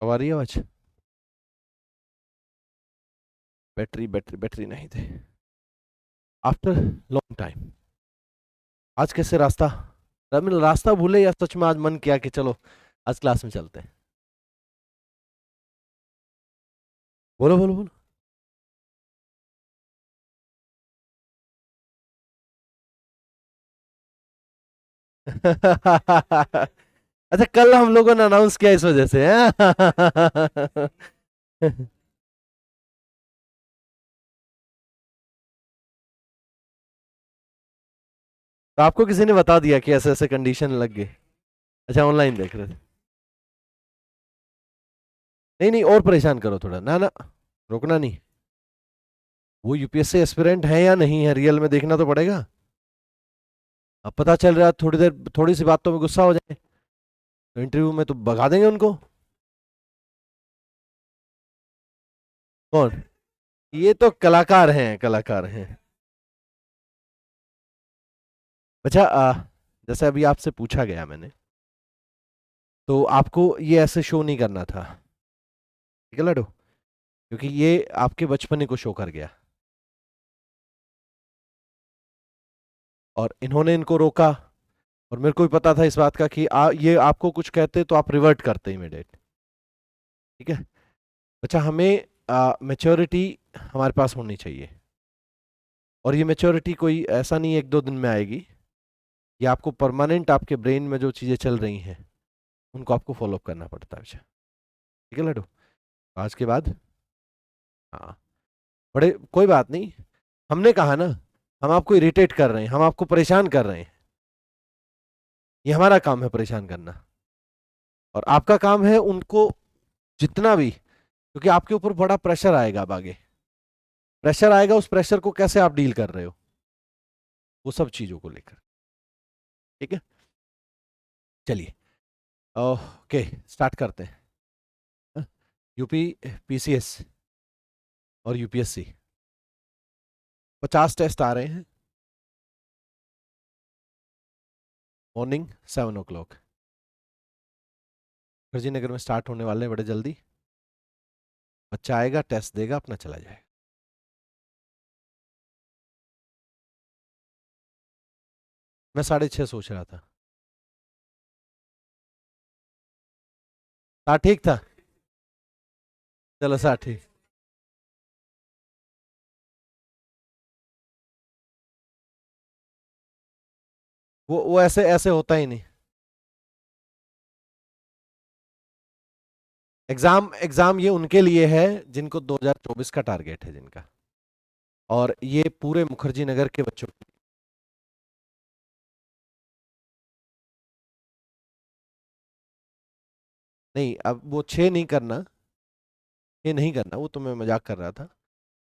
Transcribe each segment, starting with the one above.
अब आ रही है आवाज? बैटरी बैटरी बैटरी नहीं थे। After long time. आज कैसे रास्ता, रमिल रास्ता भूले या सच में आज मन किया कि चलो आज क्लास में चलते हैं? बोलो बोलो बोलो। अच्छा, कल हम लोगों ने अनाउंस किया इस वजह से हैं? तो आपको किसी ने बता दिया कि ऐसे ऐसे कंडीशन लग गए? अच्छा, ऑनलाइन देख रहे थे। नहीं नहीं, और परेशान करो थोड़ा, ना ना, रोकना नहीं। वो यूपीएससी एस्पिरेंट है या नहीं है, रियल में देखना तो पड़ेगा। अब पता चल रहा है थोड़ी देर, थोड़ी सी बातों में गुस्सा हो जाए तो इंटरव्यू में तो भगा देंगे उनको। कौन? ये तो कलाकार हैं, कलाकार हैं। अच्छा, जैसे अभी आपसे पूछा गया मैंने, तो आपको ये ऐसे शो नहीं करना था, ठीक है लड्डू? क्योंकि ये आपके बचपने को शो कर गया और इन्होंने इनको रोका। और मेरे को भी पता था इस बात का कि ये आपको कुछ कहते तो आप रिवर्ट करते इमीडिएट। ठीक है। अच्छा, हमें मेच्योरिटी हमारे पास होनी चाहिए। और ये मेच्योरिटी कोई ऐसा नहीं एक दो दिन में आएगी। ये आपको परमानेंट आपके ब्रेन में जो चीज़ें चल रही हैं उनको आपको फॉलो अप करना पड़ता है। अच्छा, ठीक है लड्डू? आज के बाद, हाँ, बड़े कोई बात नहीं। हमने कहा ना, हम आपको इरिटेट कर रहे हैं, हम आपको परेशान कर रहे हैं। ये हमारा काम है परेशान करना। और आपका काम है उनको जितना भी, क्योंकि आपके ऊपर बड़ा प्रेशर आएगा, अब आगे प्रेशर आएगा, उस प्रेशर को कैसे आप डील कर रहे हो, वो सब चीजों को लेकर। ठीक है, चलिए, ओके, स्टार्ट करते हैं। यूपी पीसीएस और यूपीएससी 50 टेस्ट आ रहे हैं। Morning 7 o'clock। खरजी नगर में स्टार्ट होने वाले हैं बड़े जल्दी। बच्चा आएगा, टेस्ट देगा, अपना चला जाएगा। मैं 6:30 सोच रहा था। ठीक था। चलो 60। वो ऐसे ऐसे होता ही नहीं। एग्जाम एग्जाम ये उनके लिए है जिनको 2024 का टारगेट है, जिनका। और ये पूरे मुखर्जी नगर के बच्चों के लिए। नहीं, अब वो 6 नहीं करना, ये नहीं करना, वो तो मैं मजाक कर रहा था।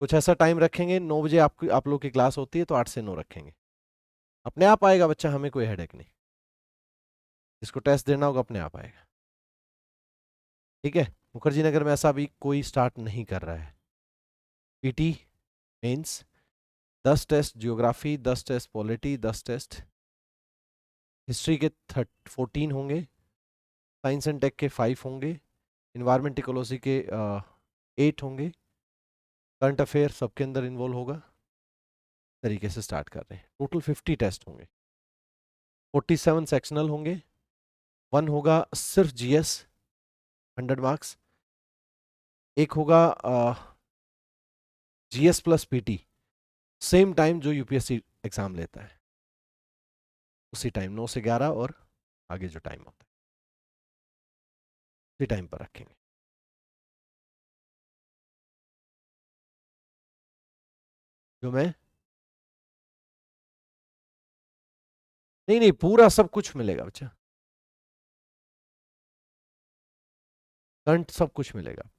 कुछ ऐसा टाइम रखेंगे, 9 बजे आपकी आप लोग की क्लास होती है तो 8 से 9 रखेंगे। अपने आप आएगा बच्चा, हमें कोई हेडेक नहीं। जिसको टेस्ट देना होगा अपने आप आएगा। ठीक है। मुखर्जी नगर में ऐसा अभी कोई स्टार्ट नहीं कर रहा है। PT mains 10 test geography, 10 test polity, 10 test history के 14 होंगे, साइंस एंड टेक के 5 होंगे, इन्वायरमेंट इकोलॉजी के 8 होंगे, करंट अफेयर सबके अंदर इन्वॉल्व होगा। तरीके से स्टार्ट कर रहे हैं। टोटल 50 टेस्ट होंगे, 47 सेक्शनल होंगे, 1 होगा सिर्फ जीएस 100 मार्क्स, एक होगा GS plus PT, same time जो यूपीएससी एग्जाम लेता है उसी टाइम, 9 से 11, और आगे जो टाइम होता है उसी टाइम पर रखेंगे। जो मैं, नहीं नहीं, पूरा सब कुछ मिलेगा बच्चा, करंट सब कुछ मिलेगा।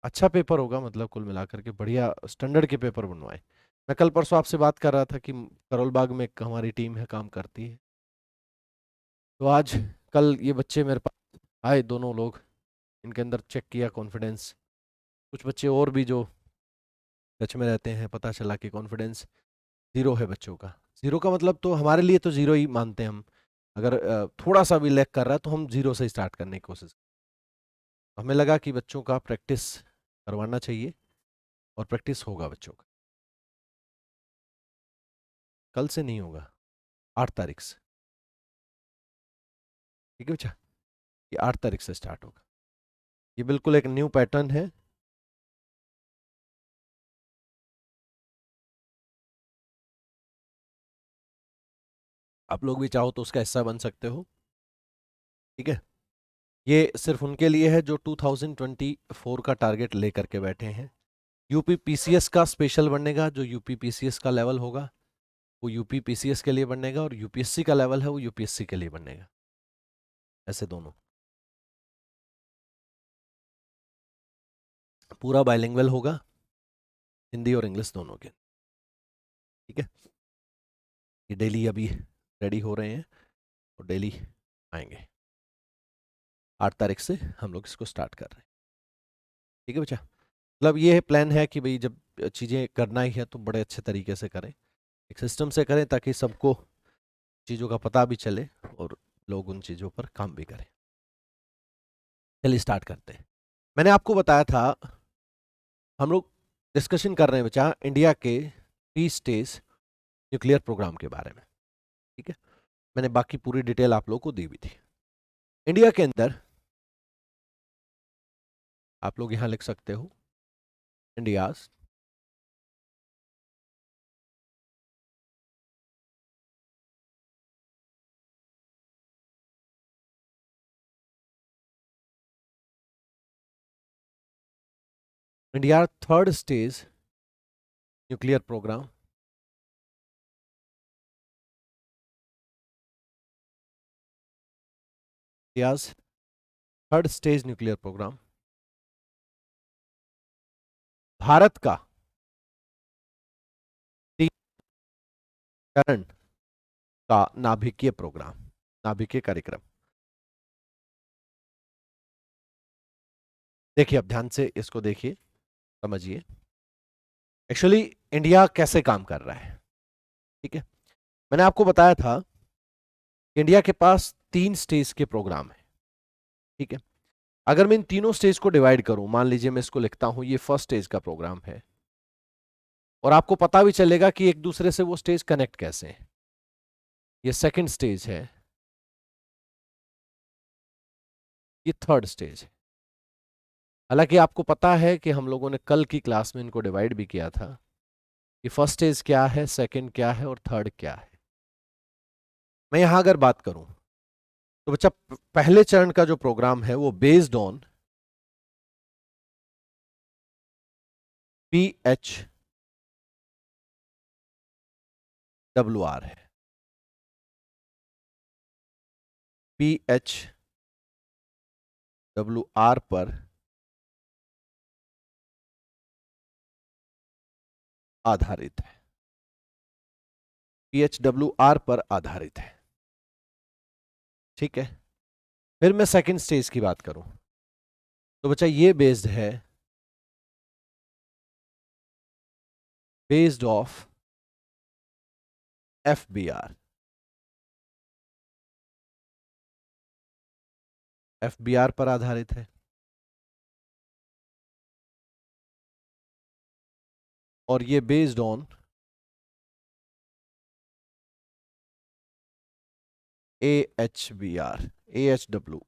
अच्छा पेपर होगा, मतलब कुल मिलाकर के बढ़िया स्टैंडर्ड के पेपर बनवाए। मैं कल परसों आपसे बात कर रहा था कि करोल बाग में एक हमारी टीम है, काम करती है। तो आज कल ये बच्चे मेरे पास आए, दोनों लोग, इनके अंदर चेक किया कॉन्फिडेंस। कुछ बच्चे और भी जो टच में रहते हैं, पता चला कि कॉन्फिडेंस जीरो है बच्चों का। जीरो का मतलब तो हमारे लिए तो जीरो ही मानते हैं हम। अगर थोड़ा सा भी लैक कर रहा है तो हम जीरो से स्टार्ट करने की कोशिश। हमें लगा कि बच्चों का प्रैक्टिस करवाना चाहिए और प्रैक्टिस होगा बच्चों का। कल से नहीं होगा, 8 तारीख से। ठीक है बच्चा, ये 8 तारीख से स्टार्ट होगा। ये बिल्कुल एक न्यू पैटर्न है। आप लोग भी चाहो तो उसका हिस्सा बन सकते हो। ठीक है, ये सिर्फ उनके लिए है जो 2024 का टारगेट लेकर के बैठे हैं। यूपी पीसीएस का स्पेशल बनेगा, जो यूपी पीसीएस का लेवल होगा वो यूपी पीसीएस के लिए बनेगा, और यूपीएससी का लेवल है वो यूपीएससी के लिए बनेगा। ऐसे दोनों, पूरा बाइलिंगुअल होगा, हिंदी और इंग्लिश दोनों के। ठीक है, ये डेली अभी रेडी हो रहे हैं और डेली आएंगे। 8 तारीख से हम लोग इसको स्टार्ट कर रहे हैं। ठीक है बच्चा, मतलब ये प्लान है कि भाई जब चीज़ें करना ही है तो बड़े अच्छे तरीके से करें, एक सिस्टम से करें, ताकि सबको चीज़ों का पता भी चले और लोग उन चीज़ों पर काम भी करें। चलिए स्टार्ट करते हैं। मैंने आपको बताया था, हम लोग डिस्कशन कर रहे हैं बच्चा इंडिया के 3 स्टेज न्यूक्लियर प्रोग्राम के बारे में। ठीक है, मैंने बाकी पूरी डिटेल आप लोगों को दी हुई थी। इंडिया के अंदर आप लोग यहां लिख सकते हो, India's India third stage nuclear programme, India's third stage nuclear programme, Bharat का तीन चरण का नाभिकीय प्रोग्राम, नाभिकीय कार्यक्रम। देखिए, अब ध्यान से इसको देखिए, समझिए एक्चुअली इंडिया कैसे काम कर रहा है। ठीक है, मैंने आपको बताया था कि इंडिया के पास 3 स्टेज के प्रोग्राम है। ठीक है, अगर मैं इन तीनों स्टेज को डिवाइड करूं, मान लीजिए मैं इसको लिखता हूं, ये फर्स्ट स्टेज का प्रोग्राम है, और आपको पता भी चलेगा कि एक दूसरे से वो स्टेज कनेक्ट कैसे हैं। ये सेकंड स्टेज है, ये थर्ड स्टेज है। हालांकि आपको पता है कि हम लोगों ने कल की क्लास में इनको डिवाइड भी किया था कि फर्स्ट स्टेज क्या है, सेकंड क्या है और थर्ड क्या है। मैं यहां अगर बात करूं तो बच्चा, पहले चरण का जो प्रोग्राम है वो बेस्ड ऑन PHWR है। PHWR पर आधारित है, PHWR पर आधारित है। ठीक है, फिर मैं सेकंड स्टेज की बात करूं तो बच्चा ये बेस्ड है, बेस्ड ऑफ FBR। FBR पर आधारित है, और ये based on AHBR, AHWR।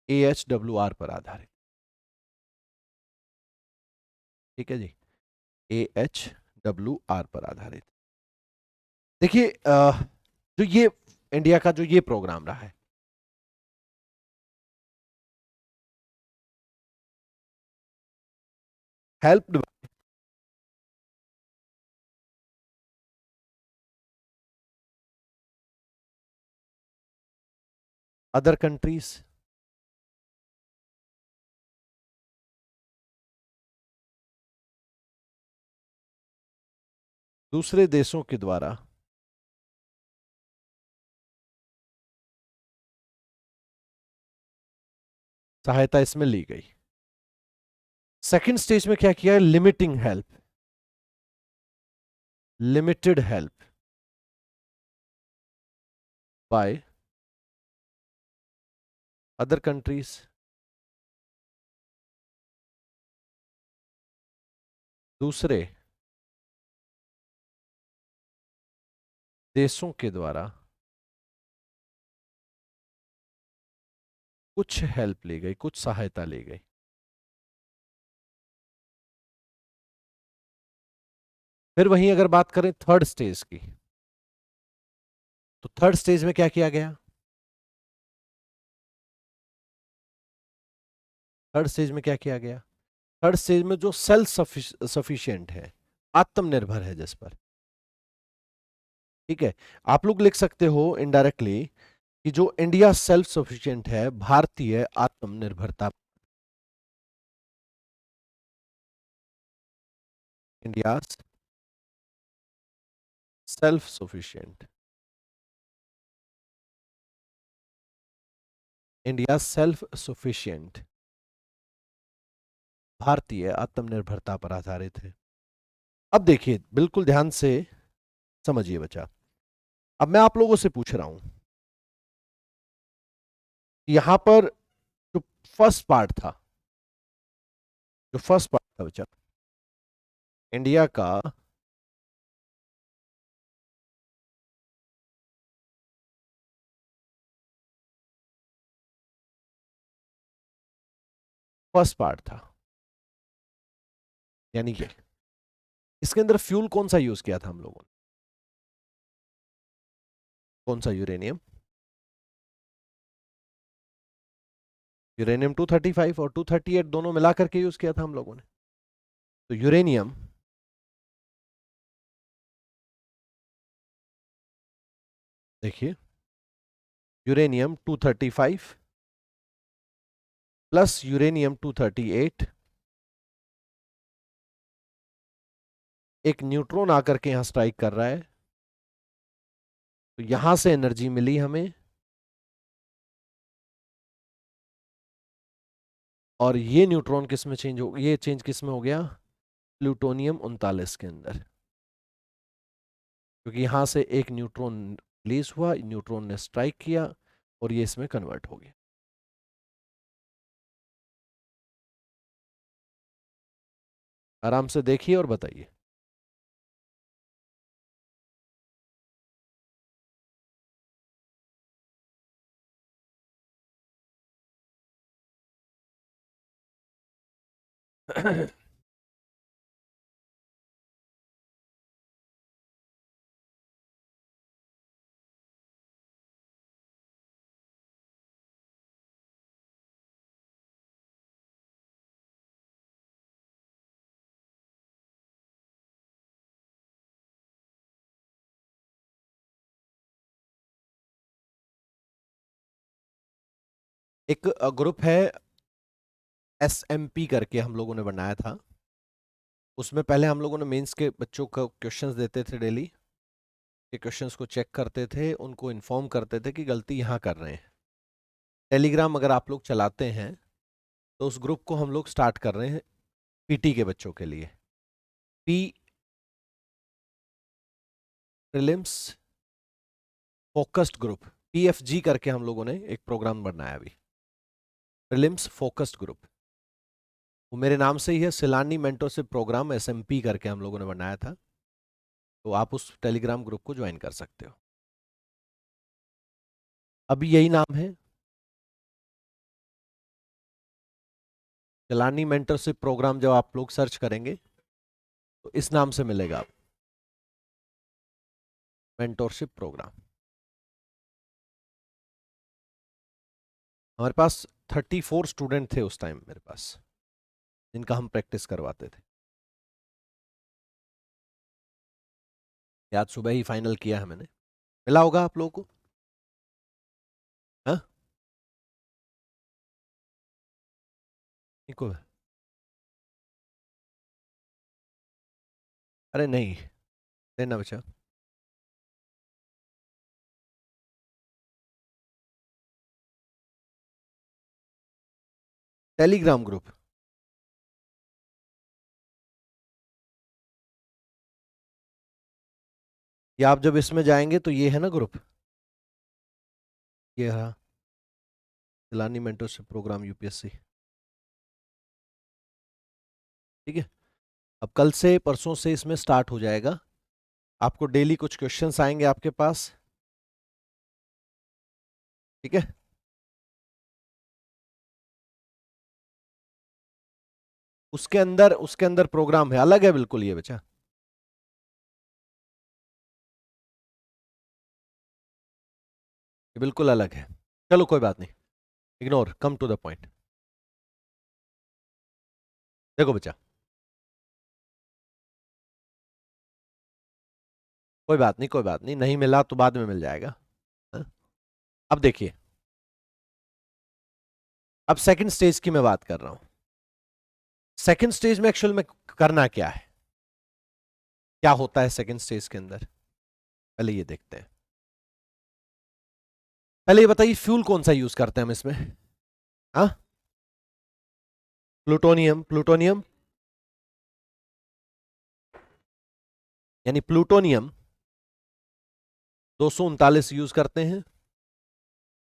AHWR पर आधारित। ठीक है जी, AHWR पर आधारित। देखिए, जो ये इंडिया का जो ये प्रोग्राम रहा है, हेल्प्ड अदर कंट्रीज, दूसरे देशों के द्वारा सहायता इसमें ली गई। सेकंड स्टेज में क्या किया है? Limiting help, limited help by other countries, दूसरे देशों के द्वारा कुछ हेल्प ली गई, कुछ सहायता ली गई। फिर वहीं अगर बात करें थर्ड स्टेज की, तो थर्ड स्टेज में क्या किया गया? थर्ड स्टेज में क्या किया गया? थर्ड स्टेज में जो सेल्फ सफिशिएंट है, आत्मनिर्भर है जिस पर, ठीक है, आप लोग लिख सकते हो इनडायरेक्टली कि जो इंडिया सेल्फ सफिशिएंट है, भारतीय आत्मनिर्भरता, India self sufficient, India self sufficient भारतीय आत्मनिर्भरता पर आधारित है। अब देखिए, बिल्कुल ध्यान से समझिए बच्चा। अब मैं आप लोगों से पूछ रहा हूं, यहां पर जो फर्स्ट पार्ट था, जो फर्स्ट पार्ट था बच्चा, इंडिया का फर्स्ट पार्ट था, यानी कि इसके अंदर फ्यूल कौन सा यूज किया था हम लोगों ने? कौन सा? यूरेनियम। यूरेनियम 235 और 238 दोनों मिला करके यूज किया था हम लोगों ने। तो यूरेनियम, देखिए, यूरेनियम 235 प्लस यूरेनियम 238, एक न्यूट्रॉन आकर के यहां स्ट्राइक कर रहा है, तो यहां से एनर्जी मिली हमें, और ये न्यूट्रॉन किस में चेंज हो, ये चेंज किस में हो गया? प्लूटोनियम 39 के अंदर, क्योंकि यहां से एक न्यूट्रॉन रिलीज हुआ, न्यूट्रॉन ने स्ट्राइक किया और ये इसमें कन्वर्ट हो गया। आराम से देखिए और बताइए। एक ग्रुप है एसएमपी करके, हम लोगों ने बनाया था। उसमें पहले हम लोगों ने मेंस के बच्चों को क्वेश्चंस देते थे, डेली के क्वेश्चंस को चेक करते थे, उनको इन्फॉर्म करते थे कि गलती यहाँ कर रहे हैं। टेलीग्राम अगर आप लोग चलाते हैं, तो उस ग्रुप को हम लोग स्टार्ट कर रहे हैं पीटी के बच्चों के लिए। P prelims focused group, PFG करके हम लोगों ने एक प्रोग्राम बनाया अभी, प्रीलिम्स फोकस्ड ग्रुप। वो मेरे नाम से ही है, सिलानी मेंटरशिप प्रोग्राम, एसएमपी करके हम लोगों ने बनाया था। तो आप उस टेलीग्राम ग्रुप को ज्वाइन कर सकते हो। अभी यही नाम है, सिलानी मेंटरशिप प्रोग्राम। जब आप लोग सर्च करेंगे तो इस नाम से मिलेगा, मेंटरशिप प्रोग्राम। हमारे पास 34 स्टूडेंट थे उस टाइम मेरे पास, जिनका हम प्रैक्टिस करवाते थे। आज सुबह ही फाइनल किया है मैंने। मिला होगा आप लोगों को? हाँ, इनको, अरे नहीं, देना बच्चा। टेलीग्राम ग्रुप, ये आप जब इसमें जाएंगे तो ये है ना ग्रुप, ये रहा जिलानी मेंटरशिप प्रोग्राम यूपीएससी। ठीक है, अब कल से परसों से इसमें स्टार्ट हो जाएगा। आपको डेली कुछ क्वेश्चंस आएंगे आपके पास। ठीक है, उसके अंदर प्रोग्राम है, अलग है बिल्कुल ये बच्चा, ये बिल्कुल अलग है। चलो कोई बात नहीं, ignore, come to the point. देखो बच्चा, कोई बात नहीं, कोई बात नहीं, नहीं मिला तो बाद में मिल जाएगा। हाँ? अब देखिए, अब सेकंड स्टेज की मैं बात कर रहा हूं। सेकंड स्टेज में एक्चुअल में करना क्या है, क्या होता है सेकंड स्टेज के अंदर, पहले ये देखते हैं। पहले ये बताइए फ्यूल कौन सा यूज करते हैं हम इसमें? हाँ, प्लूटोनियम, प्लूटोनियम यानी प्लूटोनियम 239 यूज करते हैं।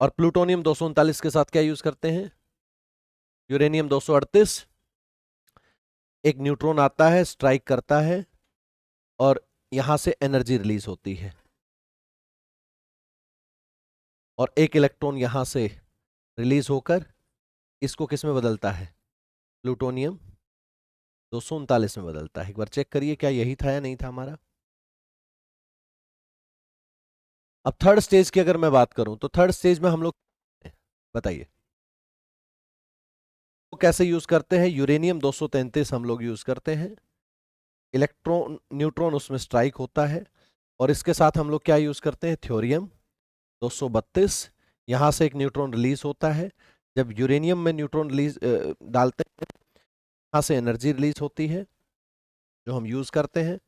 और प्लूटोनियम 239 के साथ क्या यूज करते हैं? यूरेनियम 238। एक न्यूट्रॉन आता है, स्ट्राइक करता है और यहां से एनर्जी रिलीज होती है, और एक इलेक्ट्रॉन यहां से रिलीज होकर इसको किस में बदलता है? प्लूटोनियम 239 में बदलता है। एक बार चेक करिए क्या यही था या नहीं था हमारा। अब थर्ड स्टेज की अगर मैं बात करूं तो थर्ड स्टेज में हम लोग, बताइए तो कैसे यूज करते हैं? यूरेनियम 233 हम लोग यूज करते हैं, इलेक्ट्रॉन न्यूट्रॉन उसमें स्ट्राइक होता है, और इसके साथ हम लोग क्या यूज करते हैं? थ्योरियम 232। यहां से एक न्यूट्रॉन रिलीज होता है, जब यूरेनियम में न्यूट्रॉन रिलीज डालते हैं, यहां से एनर्जी रिलीज होती है जो हम यूज करते हैं।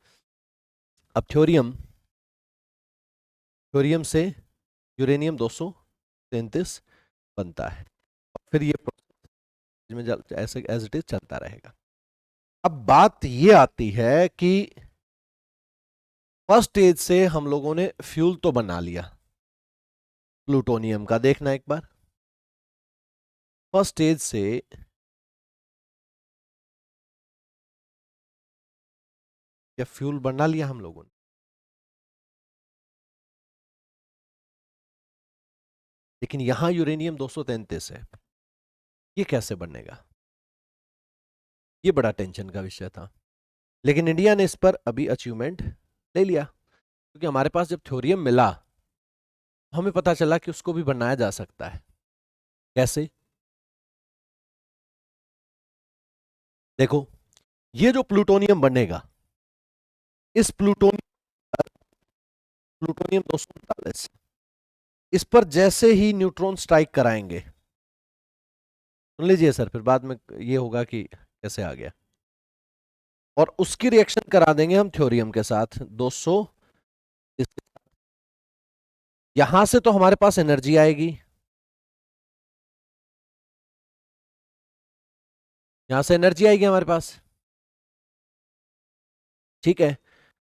अब थ्योरियम, थ्योरियम से यूरेनियम 233 बनता है, और फिर ये प्रोसेस में ऐसे एज इट इज चलता रहेगा। अब बात ये आती है कि फर्स्ट स्टेज से हम लोगों ने फ्यूल तो बना लिया, प्लूटोनियम का देखना एक बार। फर्स्ट स्टेज से क्या फ्यूल बना लिया हम लोगों ने? लेकिन यहां यूरेनियम 233 है, ये कैसे बनेगा? ये बड़ा टेंशन का विषय था। लेकिन इंडिया ने इस पर अभी अचीवमेंट ले लिया, क्योंकि हमारे पास जब थ्योरियम मिला हमें पता चला कि उसको भी बनाया जा सकता है। कैसे? देखो, ये जो प्लूटोनियम बनेगा, इस प्लूटोनियम 239, इस पर जैसे ही न्यूट्रॉन स्ट्राइक कराएंगे, सुन लीजिए सर, फिर बाद में ये होगा कि कैसे आ गया, और उसकी रिएक्शन करा देंगे हम थ्योरियम के साथ 200। यहां से तो हमारे पास एनर्जी आएगी, यहां से एनर्जी आएगी हमारे पास, ठीक है।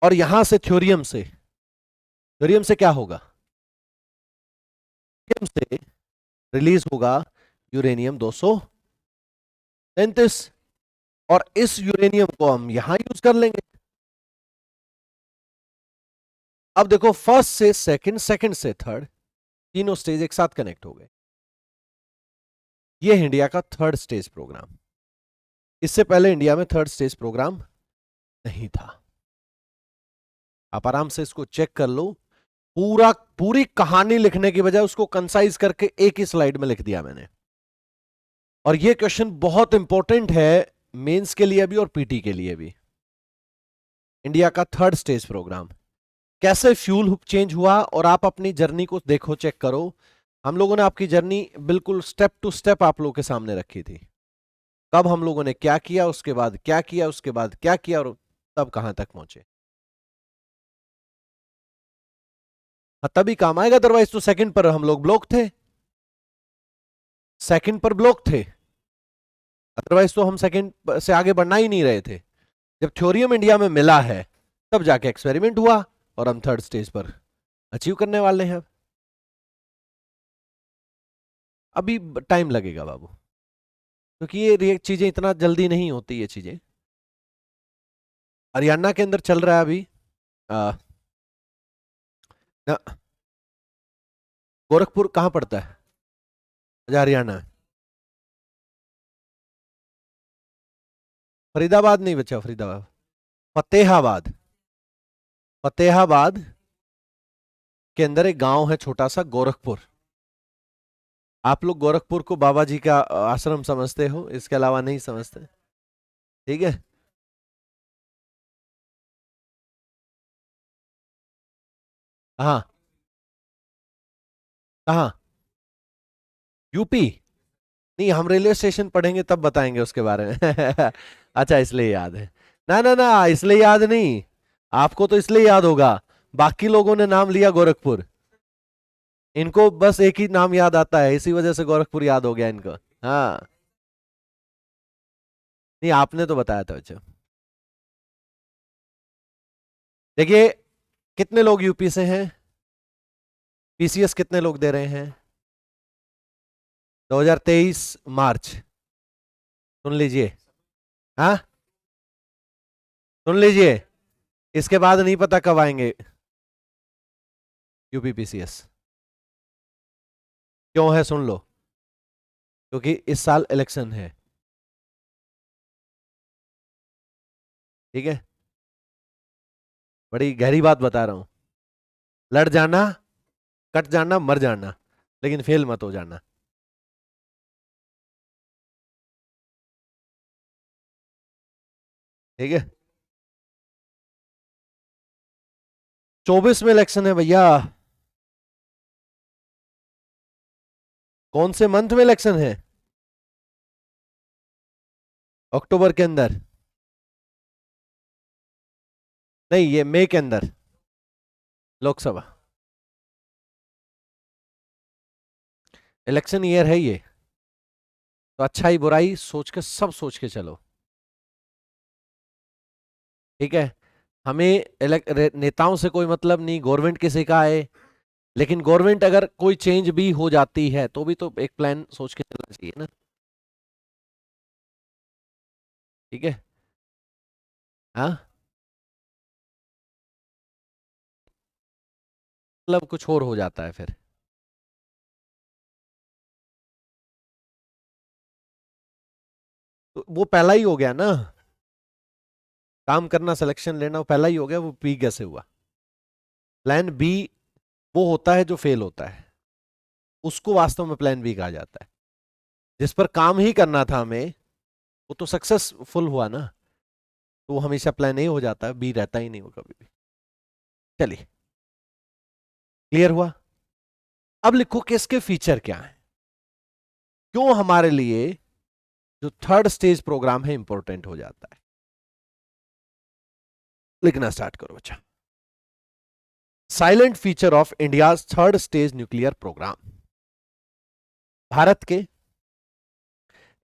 और यहां से थ्योरियम से क्या होगा? थ्योरियम से रिलीज होगा यूरेनियम 233, और इस यूरेनियम को हम यहां यूज कर लेंगे। अब देखो, फर्स्ट से सेकंड, सेकंड से थर्ड, तीनों स्टेज एक साथ कनेक्ट हो गए। ये है इंडिया का थर्ड स्टेज प्रोग्राम। इससे पहले इंडिया में थर्ड स्टेज प्रोग्राम नहीं था। आप आराम से इसको चेक कर लो, पूरी कहानी लिखने की बजाय उसको कंसाइज करके एक ही स्लाइड में लिख दिया मैंने। और ये क्वेश्चन बहुत इंपॉर्टेंट है मेंस के लिए भी और पीटी के लिए भी। इंडिया का थर्ड स्टेज प्रोग्राम, कैसे फ्यूल चेंज हुआ, और आप अपनी जर्नी को देखो, चेक करो। हम लोगों ने आपकी जर्नी बिल्कुल स्टेप टू स्टेप आप लोगों के सामने रखी थी। कब हम लोगों ने क्या किया, उसके बाद क्या किया, उसके बाद क्या किया, और तब कहां तक पहुंचे। हाँ, तभी काम आएगा, अदरवाइज तो सेकंड पर हम लोग ब्लॉक थे, सेकंड पर ब्लॉक थे, अदरवाइज तो हम सेकंड से आगे बढ़ना ही नहीं रहे थे। जब थ्योरियम इंडिया में मिला है तब जाके एक्सपेरिमेंट हुआ, और हम थर्ड स्टेज पर अचीव करने वाले हैं। अभी टाइम लगेगा बाबू, क्योंकि ये चीजें इतना जल्दी नहीं होती, ये चीजें। हरियाणा के अंदर चल रहा है अभी आ, ना, गोरखपुर कहाँ पड़ता है? अच्छा, हरियाणा में। फरीदाबाद नहीं बचा, फरीदाबाद, फतेहाबाद। फतेहाबाद के अंदर एक गांव है छोटा सा, गोरखपुर। आप लोग गोरखपुर को बाबा जी का आश्रम समझते हो, इसके अलावा नहीं समझते। ठीक है। हाँ। कहाँ? यूपी? नहीं, हम रेलवे स्टेशन पढ़ेंगे तब बताएंगे उसके बारे में। अच्छा, इसलिए याद है। ना ना ना, इसलिए याद नहीं। आपको तो इसलिए याद होगा, बाकी लोगों ने नाम लिया गोरखपुर, इनको बस एक ही नाम याद आता है, इसी वजह से गोरखपुर याद हो गया इनको। हाँ। नहीं, आपने तो बताया था बच्चों। देखिए, कितने लोग यूपी से हैं? पीसीएस कितने लोग दे रहे हैं? 2023 मार्च। सुन लीजिए। हाँ, सुन लीजिए। इसके बाद नहीं पता कब आएंगे यूपी पीसीएस। क्यों है, सुन लो। क्योंकि इस साल इलेक्शन है। ठीक है, बड़ी गहरी बात बता रहा हूं। लड़ जाना, कट जाना, मर जाना, लेकिन फेल मत हो जाना। ठीक है। 24 में इलेक्शन है भैया। कौन से मंथ में इलेक्शन है? अक्टूबर के अंदर? नहीं, ये मई के अंदर, लोकसभा इलेक्शन ईयर है ये। तो अच्छाई बुराई सोच के, सब सोच के चलो। ठीक है। हमें नेताओं से कोई मतलब नहीं, गवर्नमेंट किसी का है, लेकिन गवर्नमेंट अगर कोई चेंज भी हो जाती है तो भी तो एक प्लान सोच के चलना चाहिए ना। ठीक है। हाँ, मतलब कुछ और हो जाता है फिर। तो वो पहला ही हो गया ना, काम करना, सिलेक्शन लेना, वो पहला ही हो गया, वो बी कैसे हुआ? प्लान बी वो होता है जो फेल होता है, उसको वास्तव में प्लान बी कहा जाता है। जिस पर काम ही करना था हमें, वो तो सक्सेसफुल हुआ ना, तो वो हमेशा प्लान ए हो जाता है, बी रहता ही नहीं वो कभी भी। चलिए, क्लियर हुआ? अब लिखो कि इसके फीचर क्या है, क्यों हमारे लिए जो थर्ड स्टेज प्रोग्राम है इंपॉर्टेंट हो जाता है। लिखना स्टार्ट करो बच्चा। Silent feature of India third stage nuclear programme. Bharat के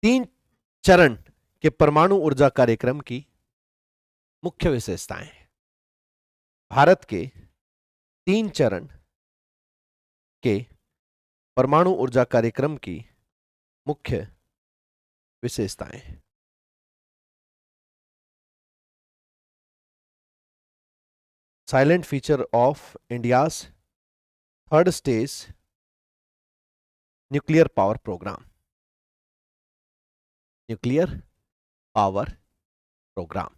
3 चरण के परमाणु ऊर्जा कार्यक्रम की मुख्य विशेषताएं। भारत के 3 चरण के परमाणु ऊर्जा कार्यक्रम की मुख्य विशेषताएं। Silent feature of India's third stage nuclear power programme. Nuclear power programme.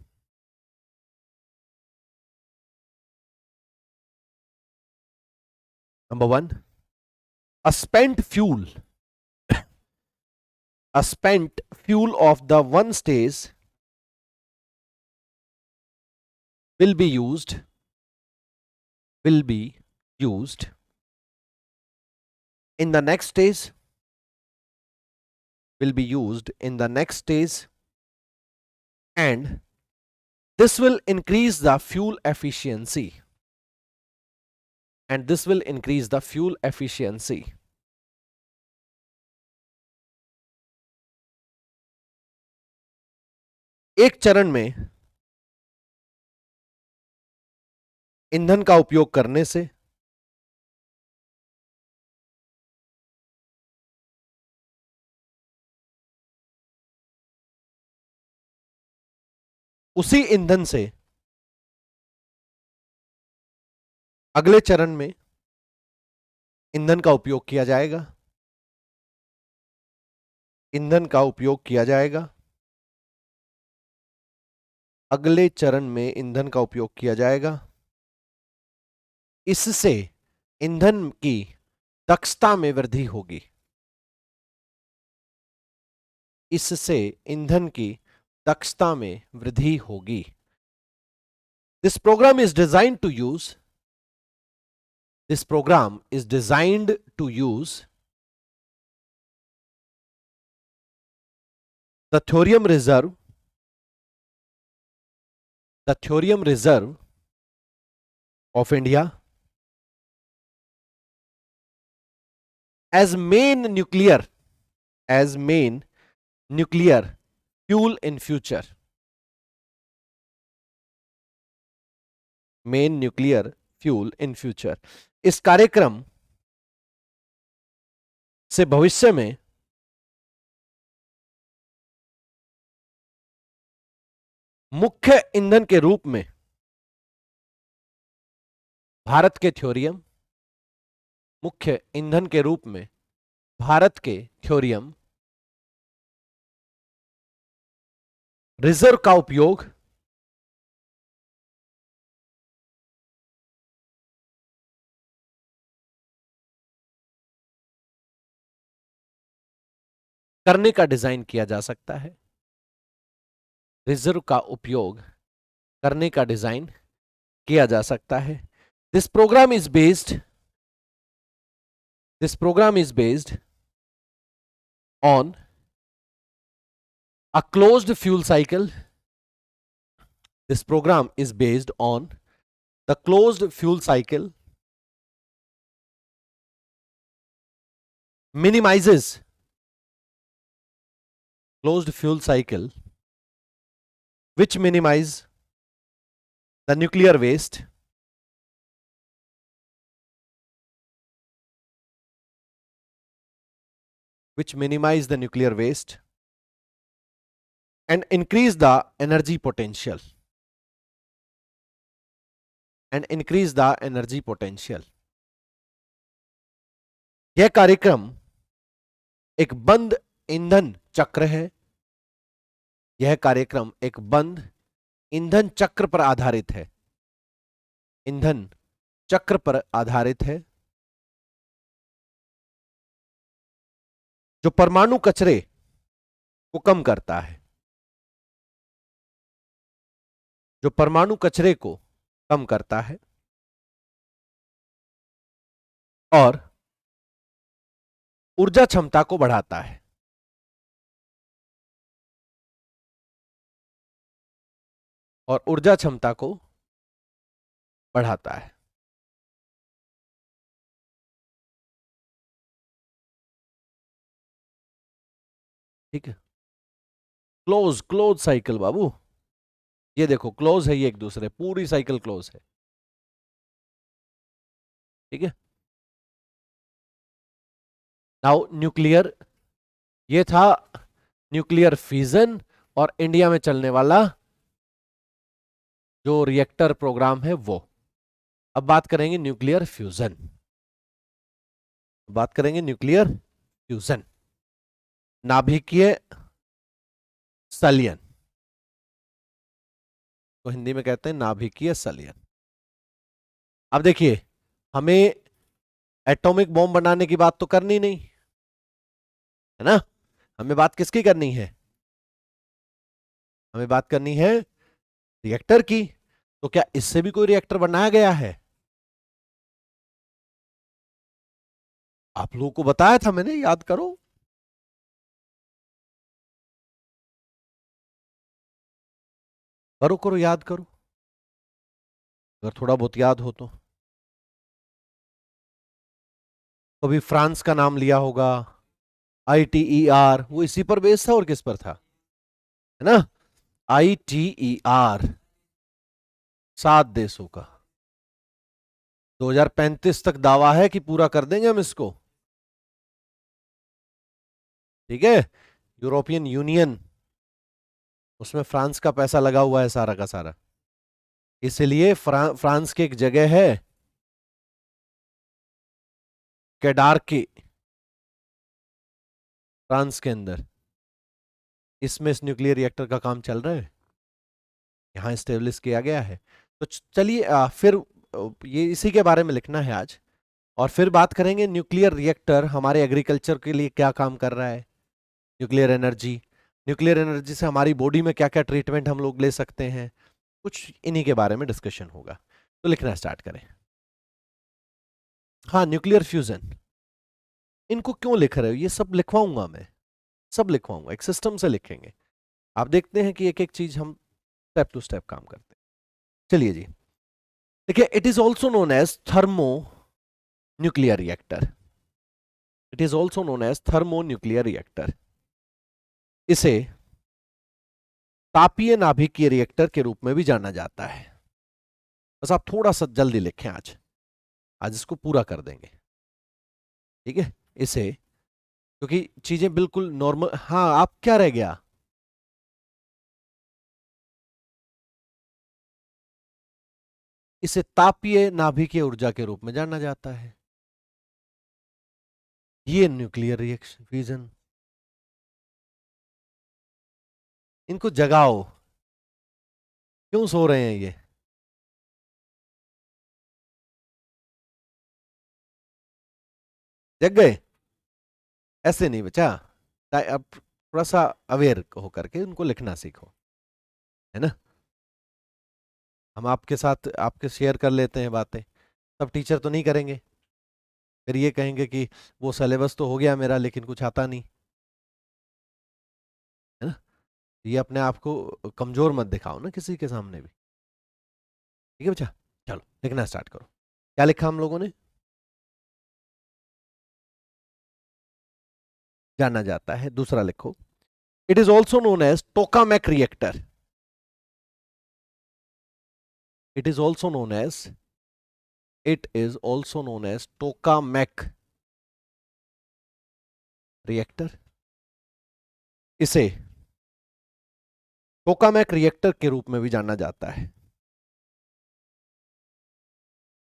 Number 1, a spent fuel a spent fuel of the one stage will be used will be used in the next stage will be used in the next stage, and this will increase the fuel efficiency and this will increase the fuel efficiency. एक चरण में ईंधन का उपयोग करने से उसी ईंधन से अगले चरण में ईंधन का उपयोग किया जाएगा, ईंधन का उपयोग किया जाएगा, अगले चरण में ईंधन का उपयोग किया जाएगा। इससे ईंधन की दक्षता में वृद्धि होगी, इससे ईंधन की दक्षता में वृद्धि होगी। This programme is designed to use This program is designed to use the thorium reserve of India as main nuclear fuel in future. Main nuclear fuel in future. इस कार्यक्रम से भविष्य में मुख्य ईंधन के रूप में भारत के थ्योरियम, मुख्य ईंधन के रूप में भारत के थ्योरियम रिजर्व का उपयोग करने का डिजाइन किया जा सकता है, रिजर्व का उपयोग करने का डिजाइन किया जा सकता है। This programme is based on a closed fuel cycle. This program is based on the closed fuel cycle, minimizes closed fuel cycle, which minimize the nuclear waste, and increase the energy potential. यह कार्यक्रम एक बंद ईंधन चक्र है, यह कार्यक्रम एक बंद ईंधन चक्र पर आधारित है, ईंधन चक्र पर आधारित है, जो परमाणु कचरे को कम करता है, जो परमाणु कचरे को कम करता है और ऊर्जा क्षमता को बढ़ाता है, और ऊर्जा क्षमता को बढ़ाता है। ठीक है, क्लोज साइकिल बाबू, ये देखो क्लोज है, ये एक दूसरे, पूरी साइकिल क्लोज है। ठीक है, नाउ न्यूक्लियर, ये था न्यूक्लियर फिजन और इंडिया में चलने वाला जो रिएक्टर प्रोग्राम है वो। अब बात करेंगे न्यूक्लियर फ्यूजन, नाभिकीय संलयन, तो हिंदी में कहते हैं नाभिकीय संलयन। अब देखिए, हमें एटॉमिक बॉम्ब बनाने की बात तो करनी नहीं है ना, हमें बात किसकी करनी है, हमें बात करनी है रिएक्टर की। तो क्या इससे भी कोई रिएक्टर बनाया गया है? आप लोगों को बताया था मैंने, याद करो। करो करो, याद करो, अगर थोड़ा बहुत याद हो तो। कभी फ्रांस का नाम लिया होगा, ITER, वो इसी पर बेस्ड था और किस पर था, है ना, ITER, 7 देशों का। 2035 तक दावा है कि पूरा कर देंगे हम इसको। ठीक है, यूरोपियन यूनियन, उसमें फ्रांस का पैसा लगा हुआ है सारा का सारा। इसलिए फ्रांस की एक जगह है केडारके, फ्रांस के अंदर, इसमें इस न्यूक्लियर रिएक्टर का काम चल रहा है, यहाँ स्टेब्लिश किया गया है। तो चलिए फिर ये इसी के बारे में लिखना है आज, और फिर बात करेंगे न्यूक्लियर रिएक्टर हमारे एग्रीकल्चर के लिए क्या काम कर रहा है, न्यूक्लियर एनर्जी, न्यूक्लियर एनर्जी से हमारी बॉडी में क्या क्या ट्रीटमेंट हम लोग ले सकते हैं, कुछ इन्हीं के बारे में डिस्कशन होगा। तो लिखना स्टार्ट करें। हाँ, न्यूक्लियर फ्यूजन, इनको क्यों लिख रहे हो, ये सब लिखवाऊंगा मैं, सब लिखवाऊंगा, एक सिस्टम से लिखेंगे। आप देखते हैं कि एक एक चीज हम स्टेप टू स्टेप काम करते हैं। चलिए जी, देखिए, it is also known as thermo nuclear reactor, it is also known as thermo nuclear reactor. इसे तापीय नाभिकीय रिएक्टर के रूप में भी जाना जाता है। बस आप थोड़ा सा जल्दी लिखें, आज आज इसको पूरा कर देंगे, ठीक है, इसे, क्योंकि चीजें बिल्कुल नॉर्मल। हाँ, आप क्या रह गया, इसे तापीय नाभिकीय ऊर्जा के रूप में जाना जाता है। ये न्यूक्लियर रिएक्शन फ्यूजन, इनको जगाओ, क्यों सो रहे हैं ये, जग गए, ऐसे नहीं बचा। अब थोड़ा सा अवेयर होकर के उनको लिखना सीखो, है ना। हम आपके साथ आपके शेयर कर लेते हैं बातें, सब टीचर तो नहीं करेंगे, फिर ये कहेंगे कि वो सिलेबस तो हो गया मेरा लेकिन कुछ आता नहीं, है ना। ये अपने आप को कमजोर मत दिखाओ ना किसी के सामने भी, ठीक है बच्चा। चलो लिखना स्टार्ट करो, क्या लिखा हम लोगों ने, जाना जाता है। दूसरा लिखो, it is also known as tokamak reactor, it is also known as, it is also known as tokamak reactor. इसे टोकामेक रिएक्टर के रूप में भी जाना जाता है,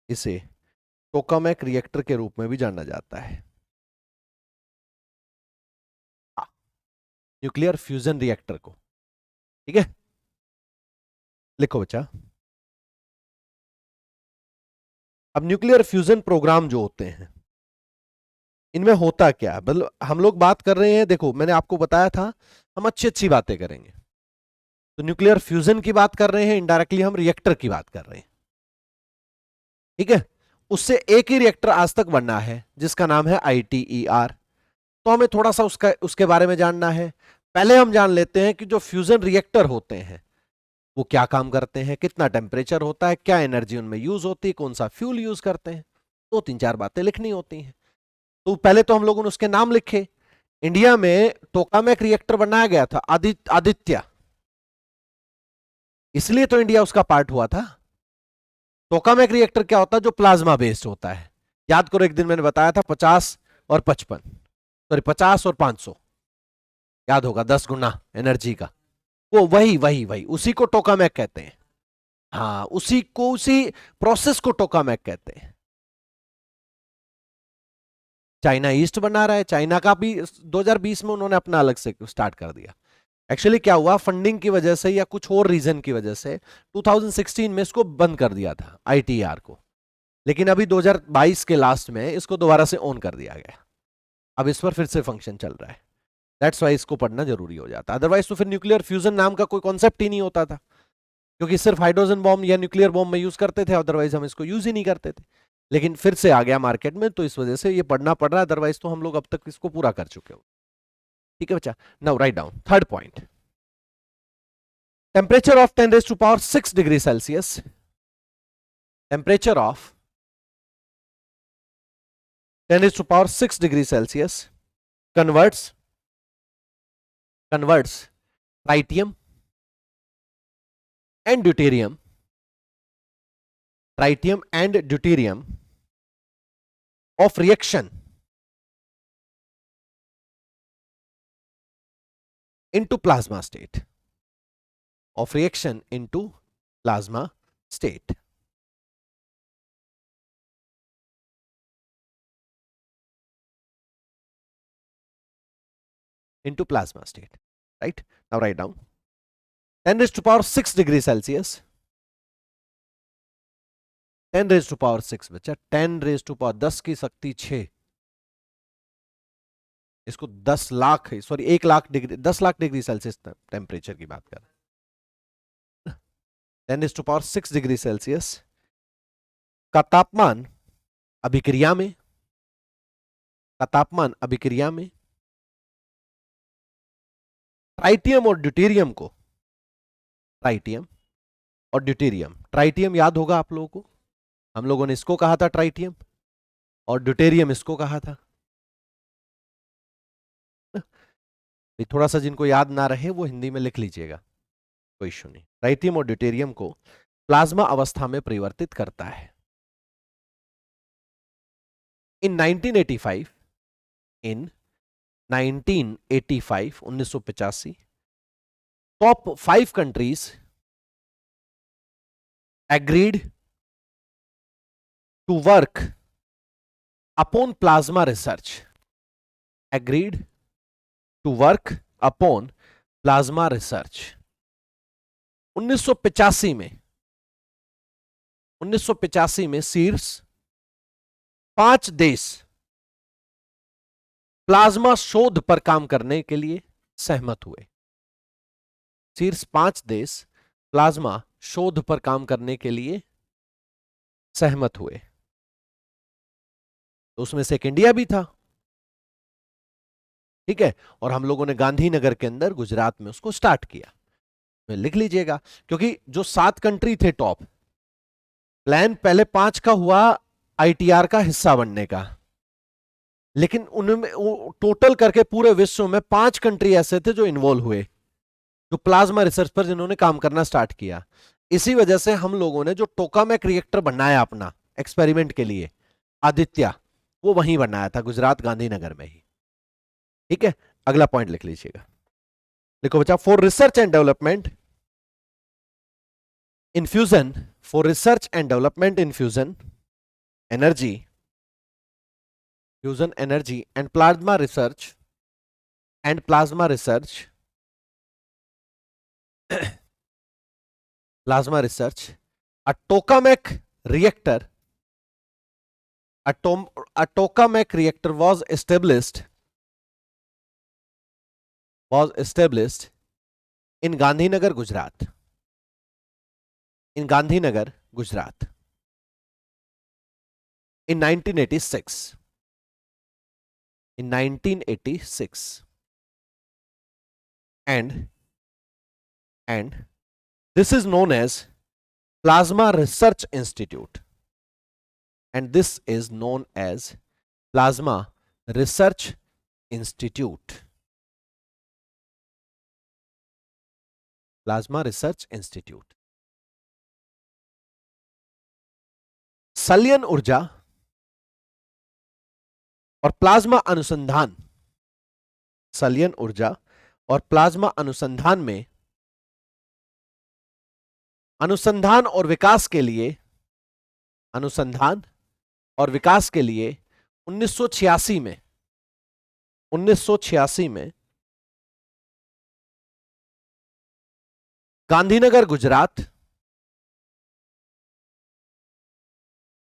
इसे टोकामेक रिएक्टर के रूप में भी जाना जाता है। न्यूक्लियर फ्यूजन रिएक्टर को, ठीक है, लिखो बच्चा। अब न्यूक्लियर फ्यूजन प्रोग्राम जो होते हैं, इनमें होता क्या है, मतलब हम लोग बात कर रहे हैं, देखो मैंने आपको बताया था हम अच्छी अच्छी बातें करेंगे। तो न्यूक्लियर फ्यूजन की बात कर रहे हैं, इनडायरेक्टली हम रिएक्टर की बात कर रहे हैं, ठीक है। उससे एक ही रिएक्टर आज तक बना है जिसका नाम है ITER। तो हमें थोड़ा सा उसके बारे में जानना है। पहले हम जान लेते हैं कि जो फ्यूजन रिएक्टर होते हैं वो क्या काम करते हैं, कितना टेम्परेचर होता है, क्या एनर्जी उनमें यूज होती है, कौन सा फ्यूल यूज करते हैं। दो तीन चार बातें लिखनी होती हैं। तो पहले तो हम लोगों ने उसके नाम लिखे। इंडिया में टोकामेक रिएक्टर बनाया गया था, आदित्य, इसलिए तो इंडिया उसका पार्ट हुआ था। टोकामेक रिएक्टर क्या होता है, जो प्लाज्मा बेस्ड होता है। याद करो, एक दिन मैंने बताया था 50 और 55, सॉरी 50 और 500, याद होगा, 10 गुना एनर्जी का। वो वही वही वही उसी को टोकामेक कहते हैं। हाँ, उसी को, उसी प्रोसेस को टोकामेक कहते हैं। चाइना ईस्ट बना रहा है, चाइना का भी 2020 में उन्होंने अपना अलग से स्टार्ट कर दिया। एक्चुअली क्या हुआ, फंडिंग की वजह से या कुछ और रीजन की वजह से 2016 में इसको बंद कर दिया था ITER को, लेकिन अभी 2022 के लास्ट में इसको दोबारा से ऑन कर दिया गया। अब इस पर फिर से फंक्शन चल रहा है। दैट्स वाई इसको पढ़ना जरूरी हो जाता है, अदरवाइज तो फिर न्यूक्लियर फ्यूजन नाम का कोई कॉन्सेप्ट ही नहीं होता था, क्योंकि सिर्फ हाइड्रोजन बॉम्ब या न्यूक्लियर बॉम्ब में यूज करते थे, अदरवाइज हम इसको यूज ही नहीं करते थे। लेकिन फिर से आ गया मार्केट में, तो इस वजह से ये पढ़ना पड़ रहा है, अदरवाइज तो हम लोग अब तक इसको पूरा कर चुके हो। ठीक है बच्चा, now write down third point. Temperature of 10⁶ degree Celsius, temperature of 10⁶ degree Celsius converts tritium and deuterium, tritium and deuterium of reaction into plasma state, of reaction into plasma state. Into plasma state, right? Now write down 10 raised to power 6 degree Celsius, 10 raised to power 6 बच्चा, 10 raised to power 10 की शक्ति 6, इसको 10 lakh, sorry 1 lakh degree, 10 lakh degree Celsius temperature की बात कर रहे हैं। 10 raised to power 6 degree Celsius का तापमान अभिक्रिया में, का तापमान अभिक्रिया में ट्राइटियम और ड्यूटेरियम को, ट्राइटियम और ड्यूटेरियम, ट्राइटियम याद होगा आप लोगों को, हम लोगों ने इसको कहा था ट्राइटियम, और ड्यूटेरियम इसको कहा था। थोड़ा सा जिनको याद ना रहे वो हिंदी में लिख लीजिएगा, कोई इश्यू नहीं। ट्राइटियम और ड्यूटेरियम को प्लाज्मा अवस्था में परिवर्तित करता है। इन 1985, इन 1985, 1985, top 5 countries agreed to work upon plasma research, agreed to work upon plasma research। 1985 में, 1985 में शीर्ष 5 देश प्लाज्मा शोध पर काम करने के लिए सहमत हुए। शीर्ष 5 देश प्लाज्मा शोध पर काम करने के लिए सहमत हुए, तो उसमें से एक इंडिया भी था, ठीक है। और हम लोगों ने गांधीनगर के अंदर गुजरात में उसको स्टार्ट किया, लिख लीजिएगा, क्योंकि जो 7 कंट्री थे टॉप, प्लान पहले 5 का हुआ आईटीआर का हिस्सा बनने का, लेकिन उनमें टोटल करके पूरे विश्व में 5 कंट्री ऐसे थे जो इन्वॉल्व हुए, जो प्लाज्मा रिसर्च पर जिन्होंने काम करना स्टार्ट किया। इसी वजह से हम लोगों ने जो टोकामेक रिएक्टर बनाया अपना एक्सपेरिमेंट के लिए, आदित्य, वो वहीं बनाया था, गुजरात गांधीनगर में ही, ठीक है। अगला पॉइंट लिख लीजिएगा, लिखो बच्चा, for research and development in fusion, for research and development in fusion energy, fusion energy and plasma research, and plasma research, plasma research, a tokamak reactor, a tokamak reactor was established in Gandhinagar, Gujarat, in Gandhinagar, Gujarat, in 1986, in 1986, and this is known as Plasma Research Institute, and this is known as Plasma Research Institute, Plasma Research Institute। संलयन ऊर्जा और plasma अनुसंधान, संलयन ऊर्जा और plasma अनुसंधान में अनुसंधान और विकास के लिए, अनुसंधान और विकास के लिए 1986 में, 1986 में गांधीनगर, गुजरात,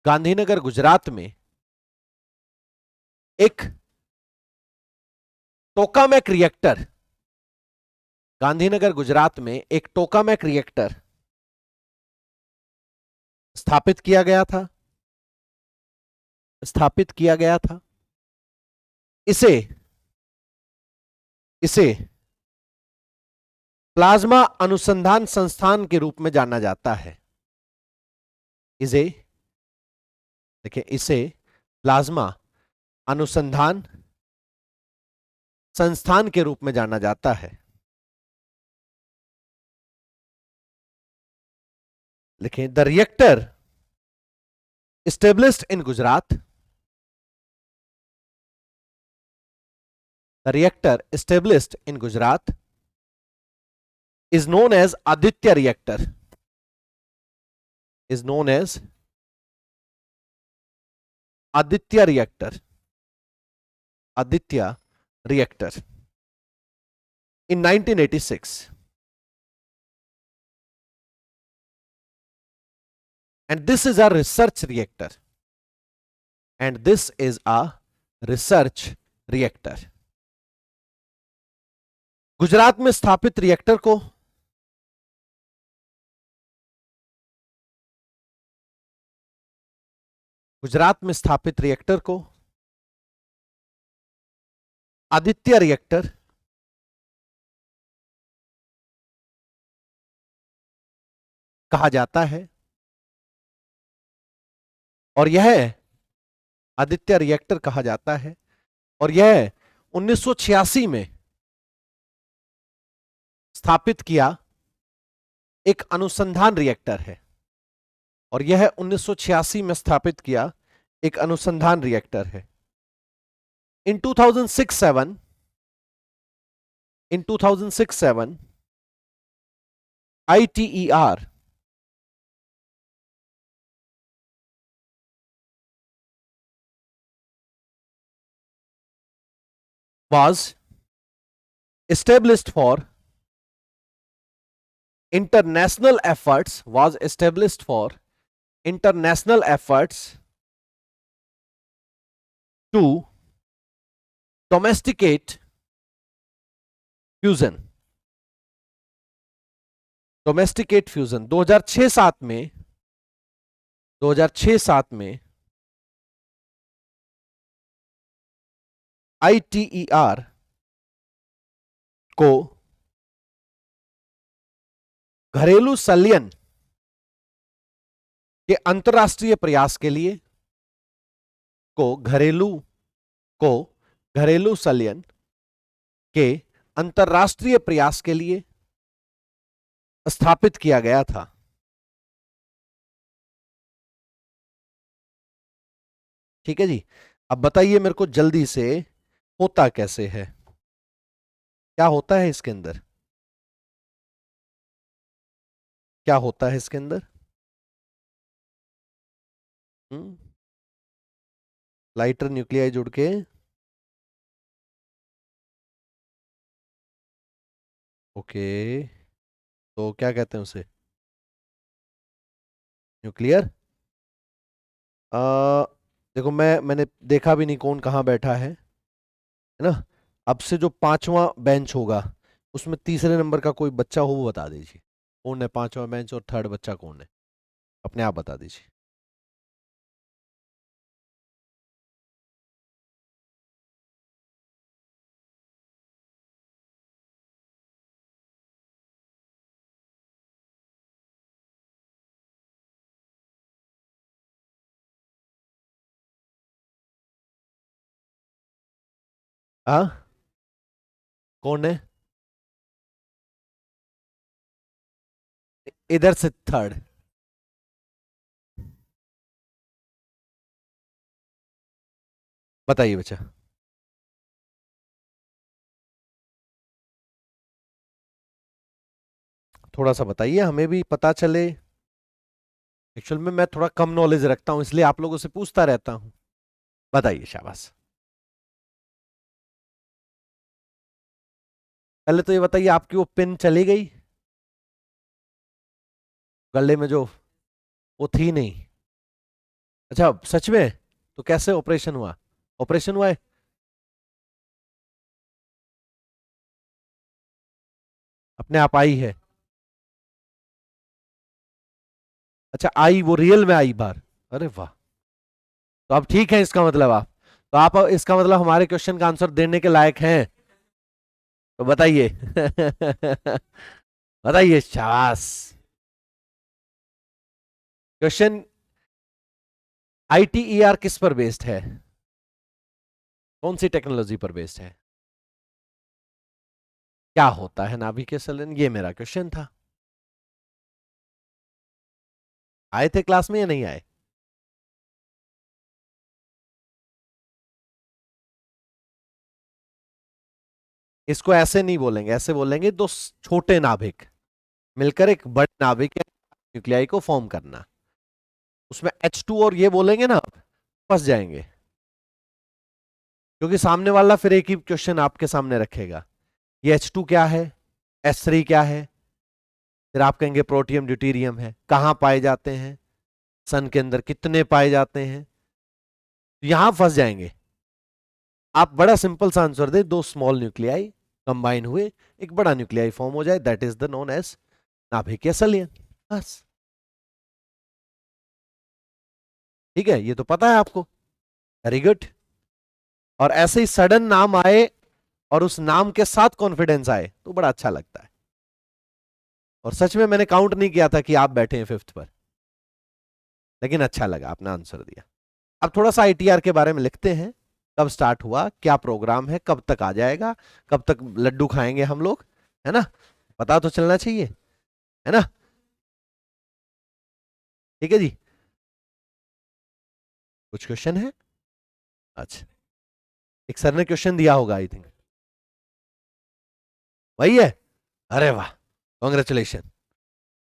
गांधीनगर गुजरात में एक टोकामेक रिएक्टर, गांधीनगर गुजरात में एक टोकामेक रिएक्टर स्थापित किया गया था, स्थापित किया गया था। इसे प्लाज्मा अनुसंधान संस्थान के रूप में जाना जाता है। इसे देखिए, इसे प्लाज्मा अनुसंधान संस्थान के रूप में जाना जाता है। लिखें, the reactor established in Gujarat, the reactor established in Gujarat is known as Aditya reactor. Is known as Aditya reactor. Aditya reactor in 1986. And this is a research reactor. And this is a research reactor. Gujarat में स्थापित reactor को Aditya reactor कहा जाता है और यह Aditya reactor कहा जाता है और यह 1986 में स्थापित किया एक अनुसंधान रिएक्टर है और यह 1986 में स्थापित किया एक अनुसंधान रिएक्टर है. In 2006-7 ITER was established for international efforts to domesticate fusion. 2006-7 में ITER को घरेलू संलयन के अंतरराष्ट्रीय प्रयास के लिए घरेलू संलयन के अंतरराष्ट्रीय प्रयास के लिए स्थापित किया गया था. ठीक है जी. अब बताइए मेरे को जल्दी से, होता कैसे है, क्या होता है इसके अंदर, क्या होता है इसके अंदर? लाइटर न्यूक्लियाई जुड़ के ओके, तो क्या कहते हैं उसे, न्यूक्लियर. देखो मैंने देखा भी नहीं कौन कहाँ बैठा है ना. अब से जो 5वां बेंच होगा उसमें तीसरे नंबर का कोई बच्चा हो वो बता दीजिए कौन है 5वां बेंच और थर्ड बच्चा कौन है, अपने आप बता दीजिए. हाँ, कौन है इधर से थर्ड? बताइए बच्चा. थोड़ा सा बताइए हमें भी पता चले. एक्चुअल में मैं थोड़ा कम नॉलेज रखता हूं इसलिए आप लोगों से पूछता रहता हूं. बताइए, शाबाश. पहले तो ये बताइए आपकी वो पिन चली गई गले में जो, वो थी नहीं? अच्छा, सच में? तो कैसे ऑपरेशन हुआ? ऑपरेशन हुआ है? अपने आप आई है? अच्छा, आई, वो रियल में आई बाहर? अरे वाह. तो अब ठीक है इसका मतलब, आप तो आप इसका मतलब हमारे क्वेश्चन का आंसर देने के लायक हैं. तो बताइए. बताइए, शाबाश. क्वेश्चन ITER किस पर बेस्ड है, कौन सी टेक्नोलॉजी पर बेस्ड है, क्या होता है नाभिकीय संलयन, ये मेरा क्वेश्चन था. आए थे क्लास में या नहीं आए? इसको ऐसे नहीं बोलेंगे, ऐसे बोलेंगे दो छोटे नाभिक मिलकर एक बड़े नाभिक या न्यूक्लियाई को फॉर्म करना। उसमें H2 और ये बोलेंगे ना, फंस जाएंगे, क्योंकि सामने वाला फिर एक ही क्वेश्चन आपके सामने रखेगा, ये H2 क्या है, H3 क्या है, फिर आप कहेंगे प्रोटियम ड्यूटीरियम है, कहां पाए जाते हैं, सन के अंदर कितने पाए जाते हैं, यहां फंस जाएंगे। आप बड़ा सिंपल सा आंसर दे, दो स्मॉल न्यूक्लियाई कंबाइन हुए एक बड़ा न्यूक्लियाई फॉर्म हो जाए, that is the known as नाभिकीय संलयन। बस, ठीक है, ये तो पता है आपको। Very good. और ऐसे ही सडन नाम आए और उस नाम के साथ कॉन्फिडेंस आए तो बड़ा अच्छा लगता है। और सच में मैंने काउंट नहीं किया था कि आप बैठे हैं फिफ्थ पर, लेकिन अच्छा लगा आपने आंसर दिया। अब थोड़ा सा आईटीआर के बारे में लिखते हैं, कब स्टार्ट हुआ, क्या प्रोग्राम है, कब तक आ जाएगा, कब तक लड्डू खाएंगे हम लोग, है ना, पता तो चलना चाहिए, है ना। ठीक है जी, कुछ क्वेश्चन है? अच्छा, एक सर ने क्वेश्चन दिया होगा आई थिंक, वही है। अरे वाह, कॉन्ग्रेचुलेशन।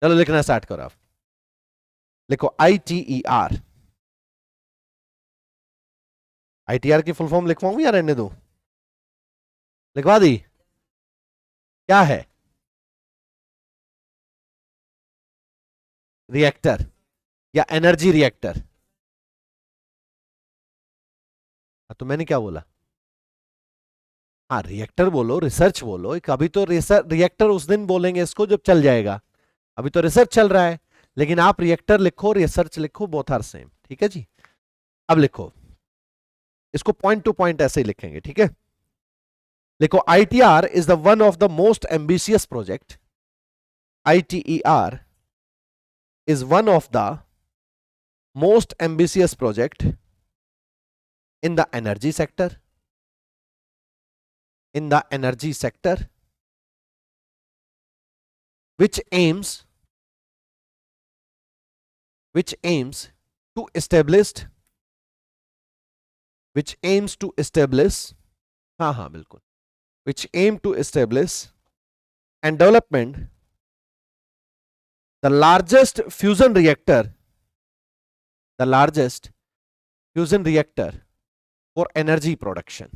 चलो लिखना स्टार्ट करो आप। लिखो ITER। ITR की फुल फॉर्म लिखवाऊं या रहने दो? लिखवा दी? क्या है? रिएक्टर या एनर्जी रिएक्टर? तो मैंने क्या बोला? हाँ, रिएक्टर बोलो, रिसर्च बोलो, एक अभी तो रिसर्च रिएक्टर उस दिन बोलेंगे इसको जब चल जाएगा, अभी तो रिसर्च चल रहा है। लेकिन आप रिएक्टर लिखो, रिसर्च लिखो, बोथ आर सेम, ठीक है जी। अब लिखो, इसको पॉइंट टू पॉइंट ऐसे ही लिखेंगे, ठीक है। लिखो, ITR is the one of the most ambitious project. ITER is one of the most ambitious project in the energy sector, in the energy sector, which aims to establish, which aims to establish, हाँ हाँ बिल्कुल, which aim to establish and development the largest fusion reactor, the largest fusion reactor for energy production,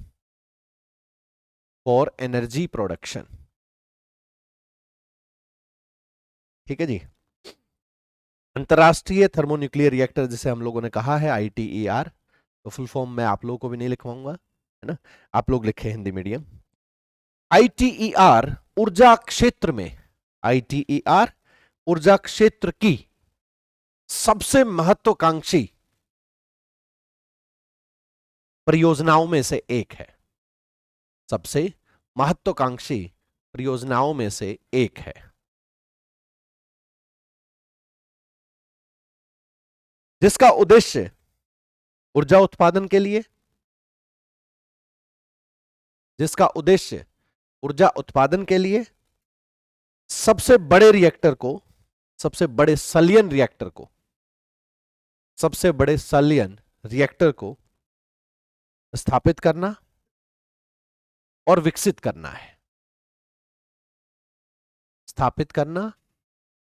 for energy production, ठीक है जी। अंतरराष्ट्रीय thermonuclear reactor जिसे हम लोगों ने कहा है ITER, तो फुल फॉर्म मैं आप लोगों को भी नहीं लिखवाऊंगा, है ना, आप लोग लिखे हिंदी मीडियम। ITER ऊर्जा क्षेत्र में, ITER ऊर्जा क्षेत्र की सबसे महत्वाकांक्षी परियोजनाओं में से एक है, सबसे महत्वाकांक्षी परियोजनाओं में से एक है, जिसका उद्देश्य ऊर्जा उत्पादन के लिए, जिसका उद्देश्य ऊर्जा उत्पादन के लिए सबसे बड़े रिएक्टर को, सबसे बड़े संलयन रिएक्टर को, सबसे बड़े संलयन रिएक्टर को स्थापित करना और विकसित करना है, स्थापित करना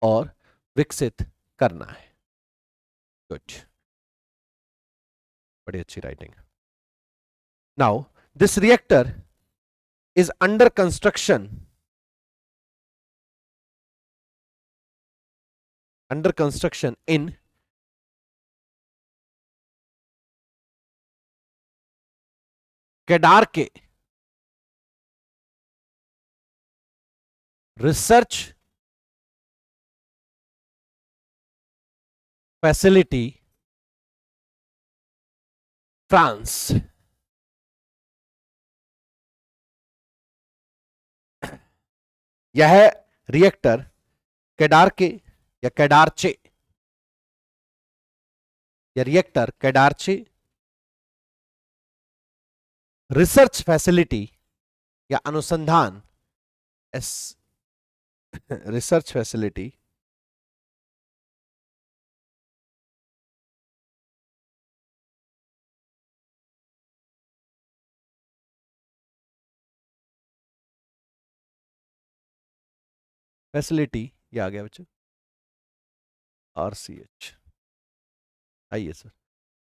और विकसित करना है। गुड, बड़ी अच्छी writing. Now this reactor is under construction, under construction in cadre के रिसर्च फैसिलिटी, फ्रांस। यह रिएक्टर केडार के या केडारचे, यह रिएक्टर केडारचे रिसर्च फैसिलिटी या अनुसंधान, एस रिसर्च फैसिलिटी फैसिलिटी, ये आ गया बच्चों, RCH, आइए सर,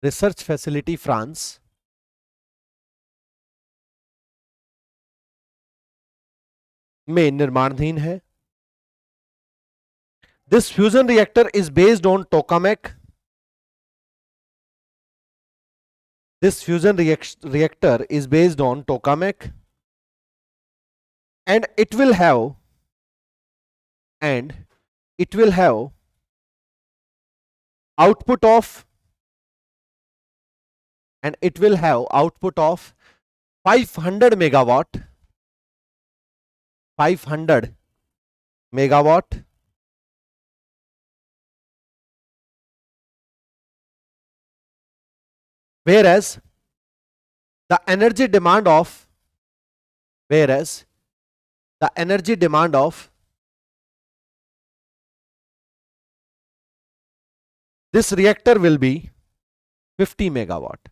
रिसर्च फैसिलिटी फ्रांस में निर्माणाधीन है। This fusion reactor is based on tokamak. This fusion reactor is based on tokamak, and it will have output of and it will have output of 500 megawatt, 500 megawatt, whereas the energy demand of whereas the energy demand of this reactor will be 50 megawatt.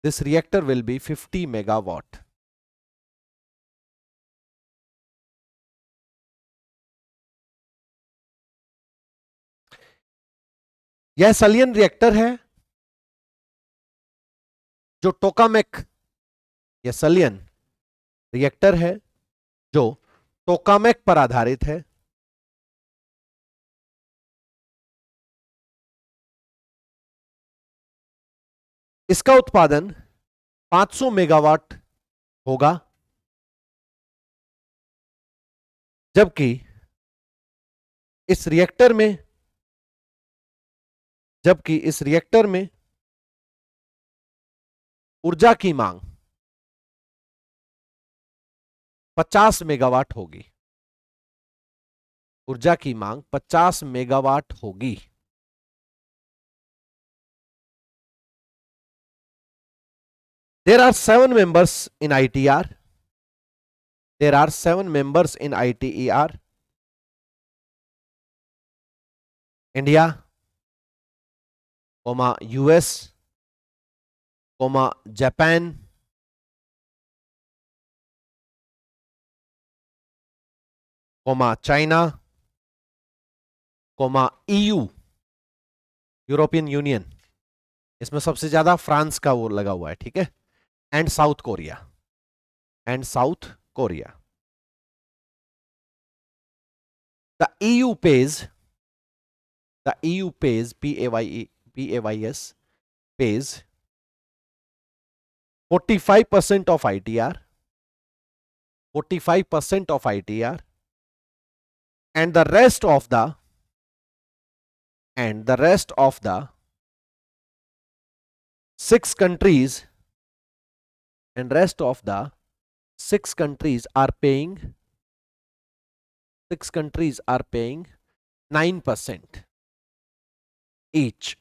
This reactor will be 50 megawatt. यह Salian reactor है जो टोकामेक, यह Salian reactor है जो टोकामेक पर आधारित है। इसका उत्पादन 500 मेगावाट होगा, जबकि इस रिएक्टर में ऊर्जा की मांग 50 मेगावाट होगी। ऊर्जा की मांग 50 मेगावाट होगी। There are 7 members in ITR. There are 7 members in ITER. India, US, Japan, China, EU, European union, इसमें सबसे ज्यादा फ्रांस का वो लगा हुआ है, ठीक है, and south Korea, The EU pays PAYS pays 45% of ITR, 45% of ITR, and the rest of the 6 countries, and rest of the 6 countries are paying 9% each.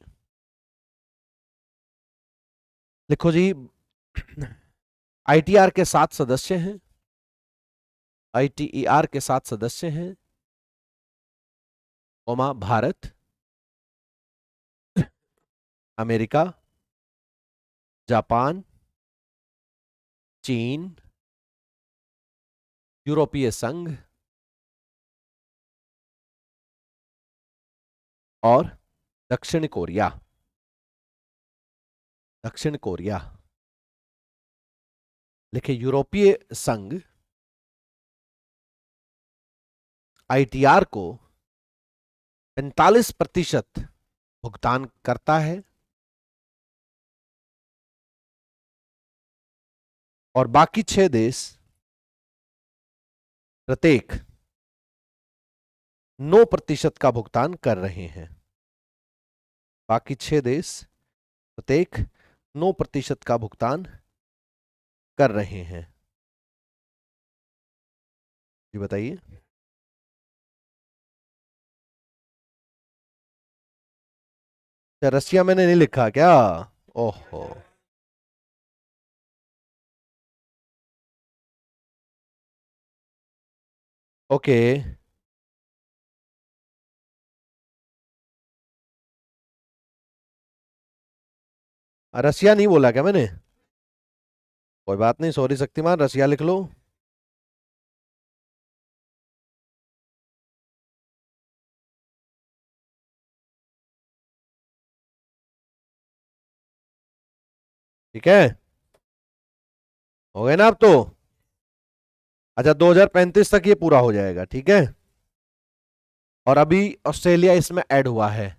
लिखो जी, ITR के 7 सदस्य हैं, ITER के 7 सदस्य हैं, भारत, अमेरिका, जापान, चीन, यूरोपीय संघ और दक्षिण कोरिया। लिखे, यूरोपीय संघ ITR को 45% भुगतान करता है और बाकी 6 देश प्रत्येक 9% का भुगतान कर रहे हैं। बाकी 6 देश प्रत्येक 9% का भुगतान कर रहे हैं। जी बताइए। रसिया मैंने नहीं लिखा क्या? ओहो, ओके, रसिया नहीं बोला क्या मैंने? कोई बात नहीं, सॉरी शक्तिमान, रसिया लिख लो। ठीक है, हो गए ना अब तो। अच्छा, 2035 तक ये पूरा हो जाएगा, ठीक है। और अभी ऑस्ट्रेलिया इसमें ऐड हुआ है।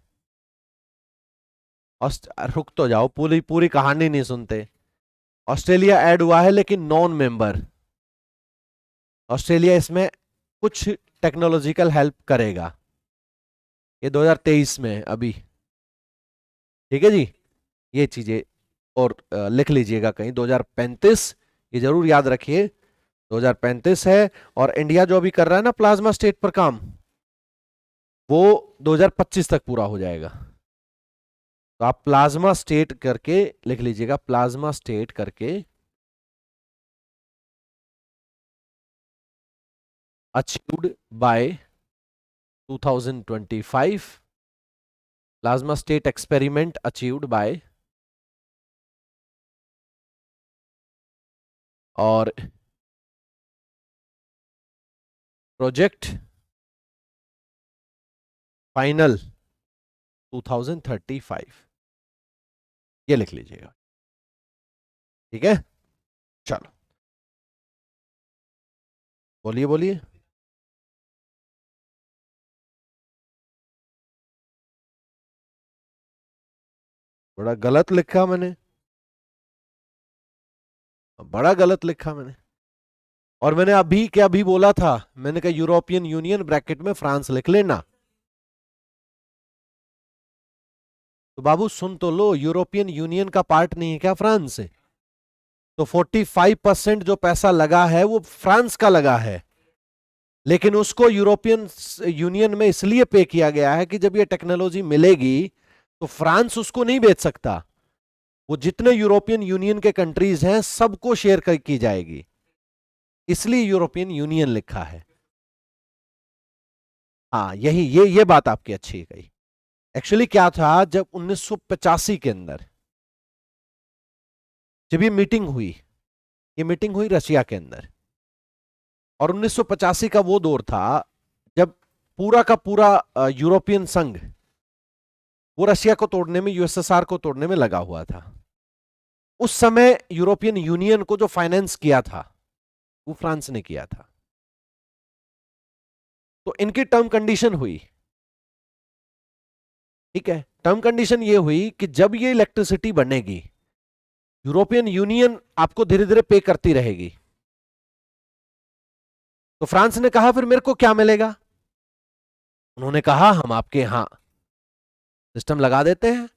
रुक तो जाओ, पूरी पूरी कहानी नहीं सुनते। ऑस्ट्रेलिया ऐड हुआ है लेकिन नॉन मेंबर। ऑस्ट्रेलिया इसमें कुछ टेक्नोलॉजिकल हेल्प करेगा। ये 2023 में है अभी, ठीक है जी। ये चीजें और लिख लीजिएगा कहीं, 2035, ये जरूर याद रखिए, 2035 है। और इंडिया जो अभी कर रहा है ना प्लाज्मा स्टेट पर काम, वो 2025 तक पूरा हो जाएगा। तो आप प्लाज्मा स्टेट करके लिख लीजिएगा, प्लाज्मा स्टेट करके achieved by 2025, plasma state experiment achieved by, और प्रोजेक्ट फाइनल 2035, ये लिख लीजिएगा, ठीक है। चलो, बोलिए बोलिए। बड़ा गलत लिखा मैंने, बड़ा गलत लिखा मैंने। और मैंने अभी क्या अभी बोला था, मैंने कहा यूरोपियन यूनियन ब्रैकेट में फ्रांस लिख लेना। तो बाबू सुन तो लो, यूरोपियन यूनियन का पार्ट नहीं है क्या फ्रांस? तो 45% जो पैसा लगा है वो फ्रांस का लगा है, लेकिन उसको यूरोपियन यूनियन में इसलिए पे किया गया है कि जब ये टेक्नोलॉजी मिलेगी तो फ्रांस उसको नहीं बेच सकता, वो जितने यूरोपियन यूनियन के कंट्रीज हैं सबको शेयर की जाएगी, इसलिए यूरोपियन यूनियन लिखा है। हाँ, यही ये बात आपकी अच्छी कही। एक्चुअली क्या था, जब 1985 के अंदर जब ये मीटिंग हुई रशिया के अंदर, और 1985 का वो दौर था जब पूरा का पूरा यूरोपियन संघ वो रशिया को तोड़ने में, यूएसएसआर को तोड़ने में लगा हुआ था। उस समय यूरोपियन यूनियन को जो फाइनेंस किया था वो फ्रांस ने किया था। तो इनकी टर्म कंडीशन हुई, ठीक है, टर्म कंडीशन ये हुई कि जब ये इलेक्ट्रिसिटी बनेगी, यूरोपियन यूनियन आपको धीरे धीरे पे करती रहेगी। तो फ्रांस ने कहा फिर मेरे को क्या मिलेगा? उन्होंने कहा हम आपके यहां सिस्टम लगा देते हैं,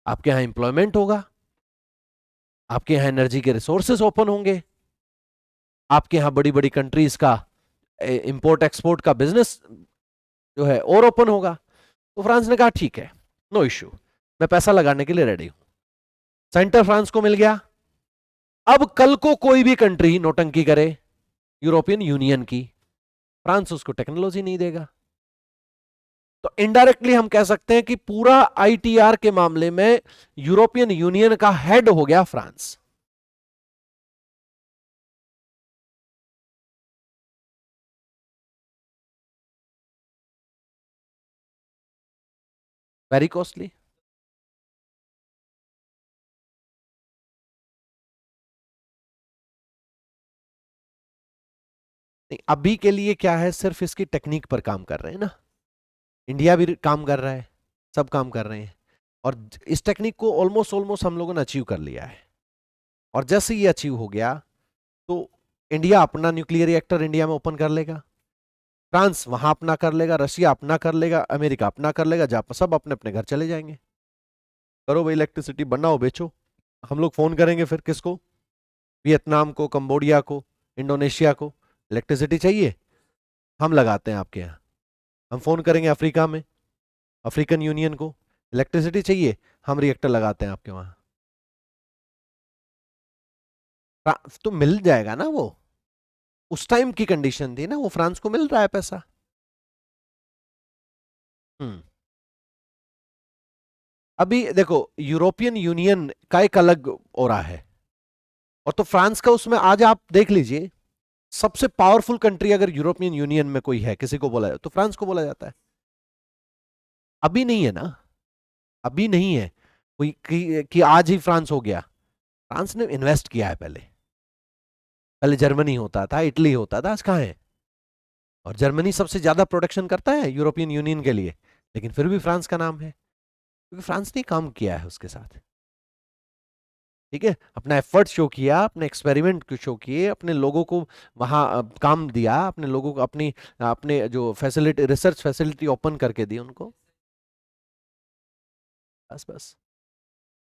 आपके यहां एम्प्लॉयमेंट होगा, आपके यहां एनर्जी के रिसोर्सेस ओपन होंगे, आपके यहां बड़ी बड़ी कंट्रीज का इंपोर्ट एक्सपोर्ट का बिजनेस जो है और ओपन होगा। तो फ्रांस ने कहा ठीक है, नो इश्यू, मैं पैसा लगाने के लिए रेडी हूं। सेंटर फ्रांस को मिल गया। अब कल को कोई भी कंट्री नोटंकी करे यूरोपियन यूनियन की, फ्रांस उसको टेक्नोलॉजी नहीं देगा। तो इनडायरेक्टली हम कह सकते हैं कि पूरा आईटीआर के मामले में यूरोपियन यूनियन का हेड हो गया फ्रांस। Very costly. नहीं, अभी के लिए क्या है, सिर्फ इसकी टेक्निक पर काम कर रहे हैं ना, इंडिया भी काम कर रहा है, सब काम कर रहे हैं, और इस टेक्निक को ऑलमोस्ट ऑलमोस्ट हम लोगों ने अचीव कर लिया है। और जैसे ये अचीव हो गया तो इंडिया अपना न्यूक्लियर रिएक्टर इंडिया में ओपन कर लेगा, फ्रांस वहां अपना कर लेगा, रशिया अपना कर लेगा, अमेरिका अपना कर लेगा, जापान, सब अपने अपने घर चले जाएंगे। करो भाई इलेक्ट्रिसिटी, बनाओ बेचो। हम लोग फोन करेंगे फिर किसको? वियतनाम को, कंबोडिया को, इंडोनेशिया को, इलेक्ट्रिसिटी चाहिए, हम लगाते हैं आपके यहाँ। हम फोन करेंगे अफ्रीका में, अफ्रीकन यूनियन को, इलेक्ट्रिसिटी चाहिए, हम रिएक्टर लगाते हैं आपके वहां। तो मिल जाएगा ना वो, उस टाइम की कंडीशन थी ना, वो फ्रांस को मिल रहा है पैसा। हम्म। अभी देखो, यूरोपियन यूनियन का एक अलग हो रहा है, और तो फ्रांस का उसमें आज आप देख लीजिए, सबसे पावरफुल कंट्री अगर यूरोपियन यूनियन में कोई है, किसी को बोला जाए तो फ्रांस को बोला जाता है। अभी नहीं है ना, अभी नहीं है कोई कि आज ही फ्रांस हो गया। फ्रांस ने इन्वेस्ट किया है पहले। पहले जर्मनी होता था, इटली होता था, आज कहाँ है? और जर्मनी सबसे ज्यादा प्रोडक्शन करता है यूरोपियन यूनियन के लिए, लेकिन फिर भी फ्रांस का नाम है, क्योंकि फ्रांस ने काम किया है उसके साथ। ठीक है, अपना एफर्ट शो किया, अपने एक्सपेरिमेंट को शो किए, अपने लोगों को वहां काम दिया, अपने लोगों को अपनी अपने जो फैसिलिटी, रिसर्च फैसिलिटी ओपन करके दी उनको। बस बस।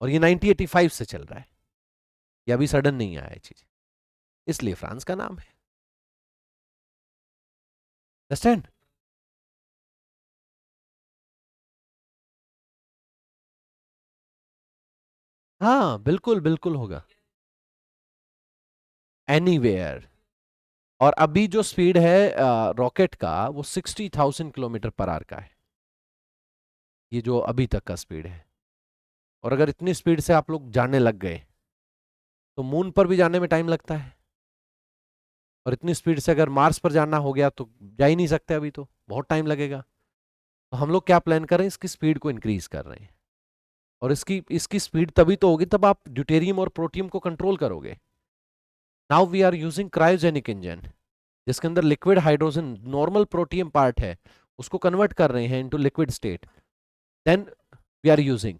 और ये 1985 से चल रहा है, ये अभी सडन नहीं आया है चीज, इसलिए फ्रांस का नाम है। अंडरस्टैंड? हाँ बिल्कुल बिल्कुल होगा। एनीवेयर। और अभी जो स्पीड है रॉकेट का, वो 60,000 किलोमीटर पर आवर का है, ये जो अभी तक का स्पीड है। और अगर इतनी स्पीड से आप लोग जाने लग गए, तो मून पर भी जाने में टाइम लगता है। और इतनी स्पीड से अगर मार्स पर जाना हो गया तो जा ही नहीं सकते, अभी तो बहुत टाइम लगेगा। तो हम लोग क्या प्लान कर रहे हैं, इसकी स्पीड को इंक्रीज कर रहे हैं। और इसकी इसकी स्पीड तभी तो होगी तब आप ड्यूटेरियम और प्रोटियम को कंट्रोल करोगे। Now we are using cryogenic engine, जिसके अंदर liquid hydrogen, normal protium part है, उसको कन्वर्ट कर रहे हैं into liquid state, then we are using,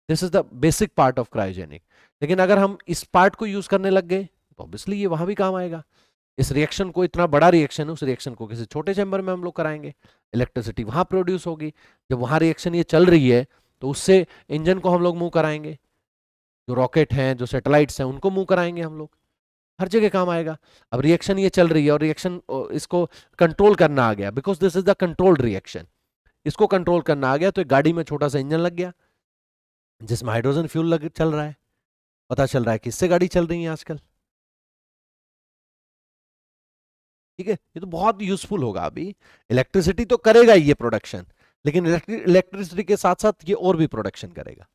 this is the basic part of cryogenic. लेकिन अगर हम इस पार्ट को यूज करने लग गए तो ऑब्वियसली ये वहां भी काम आएगा। इस रिएक्शन को, इतना बड़ा रिएक्शन है, उस रिएक्शन को किसी छोटे चैम्बर में हम लोग कराएंगे, इलेक्ट्रिसिटी वहां प्रोड्यूस होगी। जब वहां रिएक्शन ये चल रही है तो उससे इंजन को हम लोग मूव कराएंगे, जो रॉकेट हैं, जो सैटेलाइट्स हैं, उनको मूव कराएंगे हम लोग, हर जगह काम आएगा। अब रिएक्शन ये चल रही है और रिएक्शन इसको कंट्रोल करना आ गया, because this is the controlled reaction, इसको कंट्रोल करना आ गया, तो एक गाड़ी में छोटा सा इंजन लग गया जिसमें हाइड्रोजन फ्यूल लग चल रहा है। पता चल रहा है कि इससे गाड़ी चल रही है आजकल। ठीक है, ये तो बहुत यूजफुल होगा। अभी इलेक्ट्रिसिटी तो करेगा ही ये प्रोडक्शन, लेकिन इलेक्ट्रिसिटी के साथ साथ ये और भी प्रोडक्शन करेगा।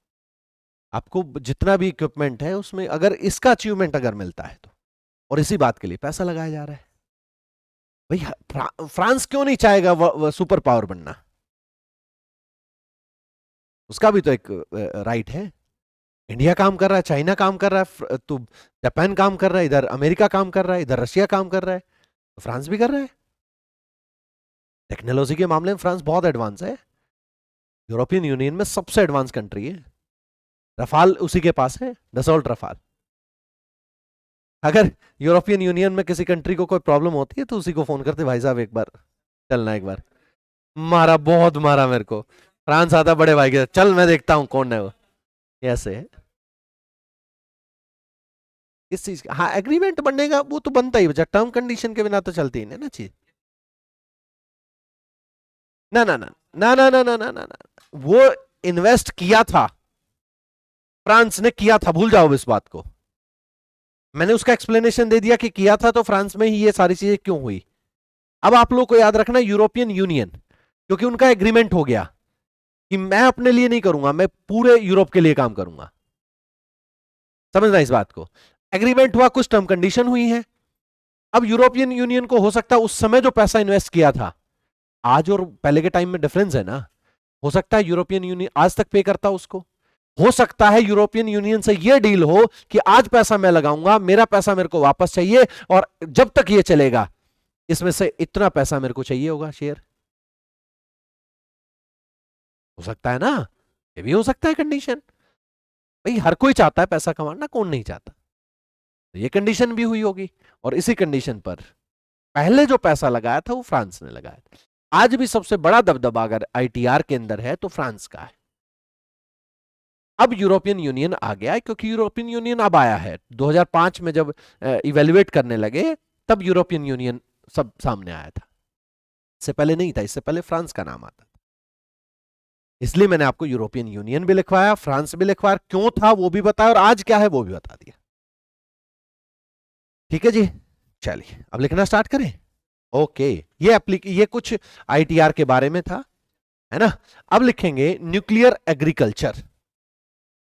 आपको जितना भी इक्विपमेंट है उसमें अगर इसका अचीवमेंट अगर मिलता है तो, और इसी बात के लिए पैसा लगाया जा रहा है। भाई फ्रांस क्यों नहीं चाहेगा सुपर पावर बनना? उसका भी तो एक राइट है। इंडिया काम कर रहा है, चाइना काम कर रहा है, तो जापान काम कर रहा है, इधर अमेरिका काम कर रहा है, इधर रशिया काम कर रहा है, तो फ्रांस भी कर रहा है। टेक्नोलॉजी के मामले में फ्रांस बहुत एडवांस है, यूरोपियन यूनियन में सबसे एडवांस कंट्री है। रफाल उसी के पास है, डसॉल्ट रफाल। अगर यूरोपियन यूनियन में किसी कंट्री को कोई प्रॉब्लम होती है तो उसी को फोन करते, भाई साहब एक बार चलना, एक बार मारा, बहुत मारा मेरे को, फ्रांस आता बड़े भाई के साथ, चल मैं देखता हूं कौन है वो। ऐसे है इस चीज का। हाँ, एग्रीमेंट बनने का वो तो बनता ही बच्चा, टर्म कंडीशन के बिना तो चलती ही नहीं ना चीज। ना ना ना ना ना ना ना ना ना ना, वो इन्वेस्ट किया था, फ्रांस ने किया था, भूल जाओ इस बात को। मैंने उसका एक्सप्लेनेशन दे दिया कि किया था, तो फ्रांस में ही ये सारी चीजें क्यों हुई। अब आप लोग को याद रखना, यूरोपियन यूनियन, क्योंकि उनका एग्रीमेंट हो गया कि मैं अपने लिए नहीं करूंगा, मैं पूरे यूरोप के लिए काम करूंगा। समझना इस बात को, एग्रीमेंट हुआ, कुछ टर्म कंडीशन हुई है। अब यूरोपियन यूनियन को हो सकता है उस समय जो पैसा इन्वेस्ट किया था, आज और पहले के टाइम में डिफरेंस है ना, हो सकता है यूरोपियन यूनियन आज तक पे करता उसको। हो सकता है यूरोपियन यूनियन से यह डील हो कि आज पैसा मैं लगाऊंगा, मेरा पैसा मेरे को वापस चाहिए, और जब तक ये चलेगा इसमें से इतना पैसा मेरे को चाहिए होगा शेयर। हो सकता है ना, ये भी हो सकता है कंडीशन। भाई हर कोई चाहता है पैसा कमाना, कौन नहीं चाहता, तो ये कंडीशन भी हुई होगी। और इसी कंडीशन पर पहले जो पैसा लगाया था वो फ्रांस ने लगाया था। आज भी सबसे बड़ा दबदबा अगर आईटीआर के अंदर है तो फ्रांस का है। अब यूरोपियन यूनियन आ गया है, क्योंकि यूरोपियन यूनियन अब आया है 2005 में, जब इवेल्युएट करने लगे तब यूरोपियन यूनियन सब सामने आया था, इससे पहले नहीं था, इससे पहले फ्रांस का नाम आता था। इसलिए मैंने आपको यूरोपियन यूनियन भी लिखवाया, फ्रांस भी लिखवाया, क्यों था वो भी बताया, और आज क्या है वो भी बता दिया। ठीक है जी, चलिए अब लिखना स्टार्ट करें। ओके, ये कुछ आईटीआर के बारे में था, है ना। अब लिखेंगे न्यूक्लियर एग्रीकल्चर।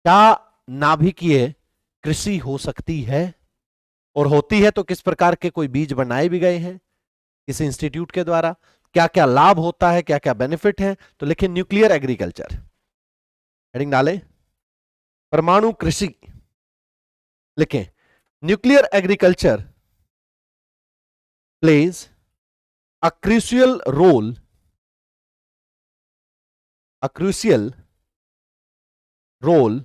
क्या नाभिकीय कृषि हो सकती है, और होती है तो किस प्रकार के कोई बीज बनाए भी गए हैं किसी इंस्टीट्यूट के द्वारा, क्या क्या लाभ होता है, क्या क्या बेनिफिट है, तो लिखें न्यूक्लियर एग्रीकल्चर, हेडिंग डालें। परमाणु कृषि लिखें, nuclear agriculture plays a crucial role, a crucial role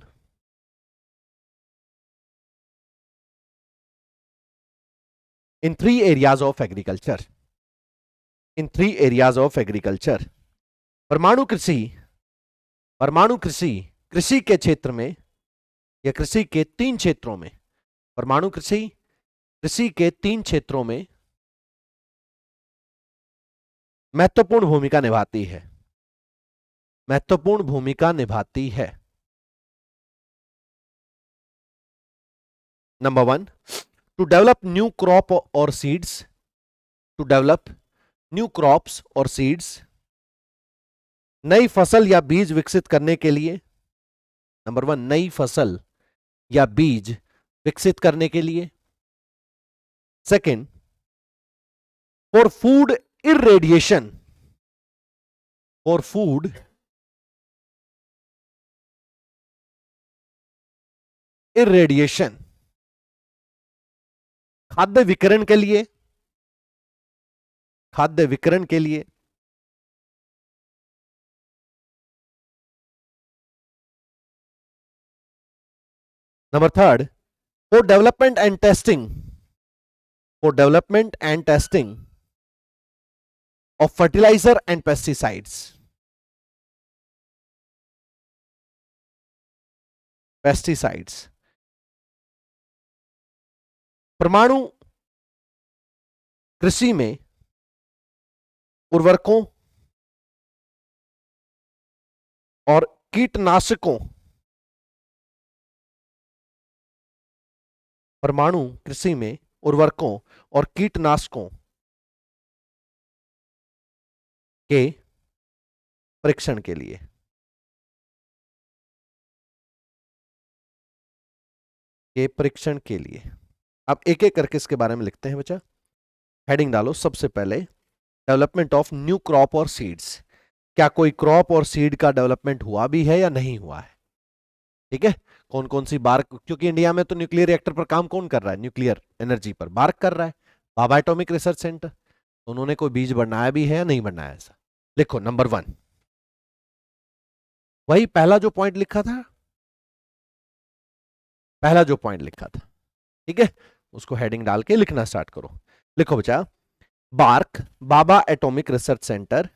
in three areas of agriculture. In three areas of agriculture. परमाणु कृषि, परमाणु कृषि, कृषि के क्षेत्र में या कृषि के 3 क्षेत्रों में, परमाणु कृषि कृषि के 3 क्षेत्रों में महत्वपूर्ण भूमिका निभाती है, महत्वपूर्ण भूमिका निभाती है। Number 1, to develop new crop और seeds, to develop new crops और सीड्स, नई फसल या बीज विकसित करने के लिए। नंबर 1, नई फसल या बीज विकसित करने के लिए। Second, for food irradiation, for food irradiation, खाद्य विकिरण के लिए, खाद्य विकिरण के लिए। Number 3, for development and testing, for development and testing of fertiliser and pesticides, pesticides. परमाणु कृषि में उर्वरकों और कीटनाशकों, परमाणु कृषि में उर्वरकों और कीटनाशकों के परीक्षण के लिए, के परीक्षण के लिए। अब एक एक करके इसके बारे में लिखते हैं बच्चा। हेडिंग डालो। सबसे पहले डेवलपमेंट ऑफ न्यू क्रॉप और सीड्स, क्या कोई क्रॉप और सीड का डेवलपमेंट हुआ भी है या नहीं हुआ है? ठीक है, कौन कौन सी बार्क, क्योंकि इंडिया में तो न्यूक्लियर रिएक्टर पर काम कौन कर रहा है? न्यूक्लियर एनर्जी पर बार्क कर रहा है, भाभा एटॉमिक रिसर्च सेंटर। तो उन्होंने कोई बीज बनाया भी है या नहीं बनाया? ऐसा लिखो। नंबर 1, वही पहला जो पॉइंट लिखा था, पहला जो पॉइंट लिखा था, ठीक है, उसको हेडिंग डाल के लिखना स्टार्ट करो। लिखो बच्चा, BARC, Bhabha atomic research centre,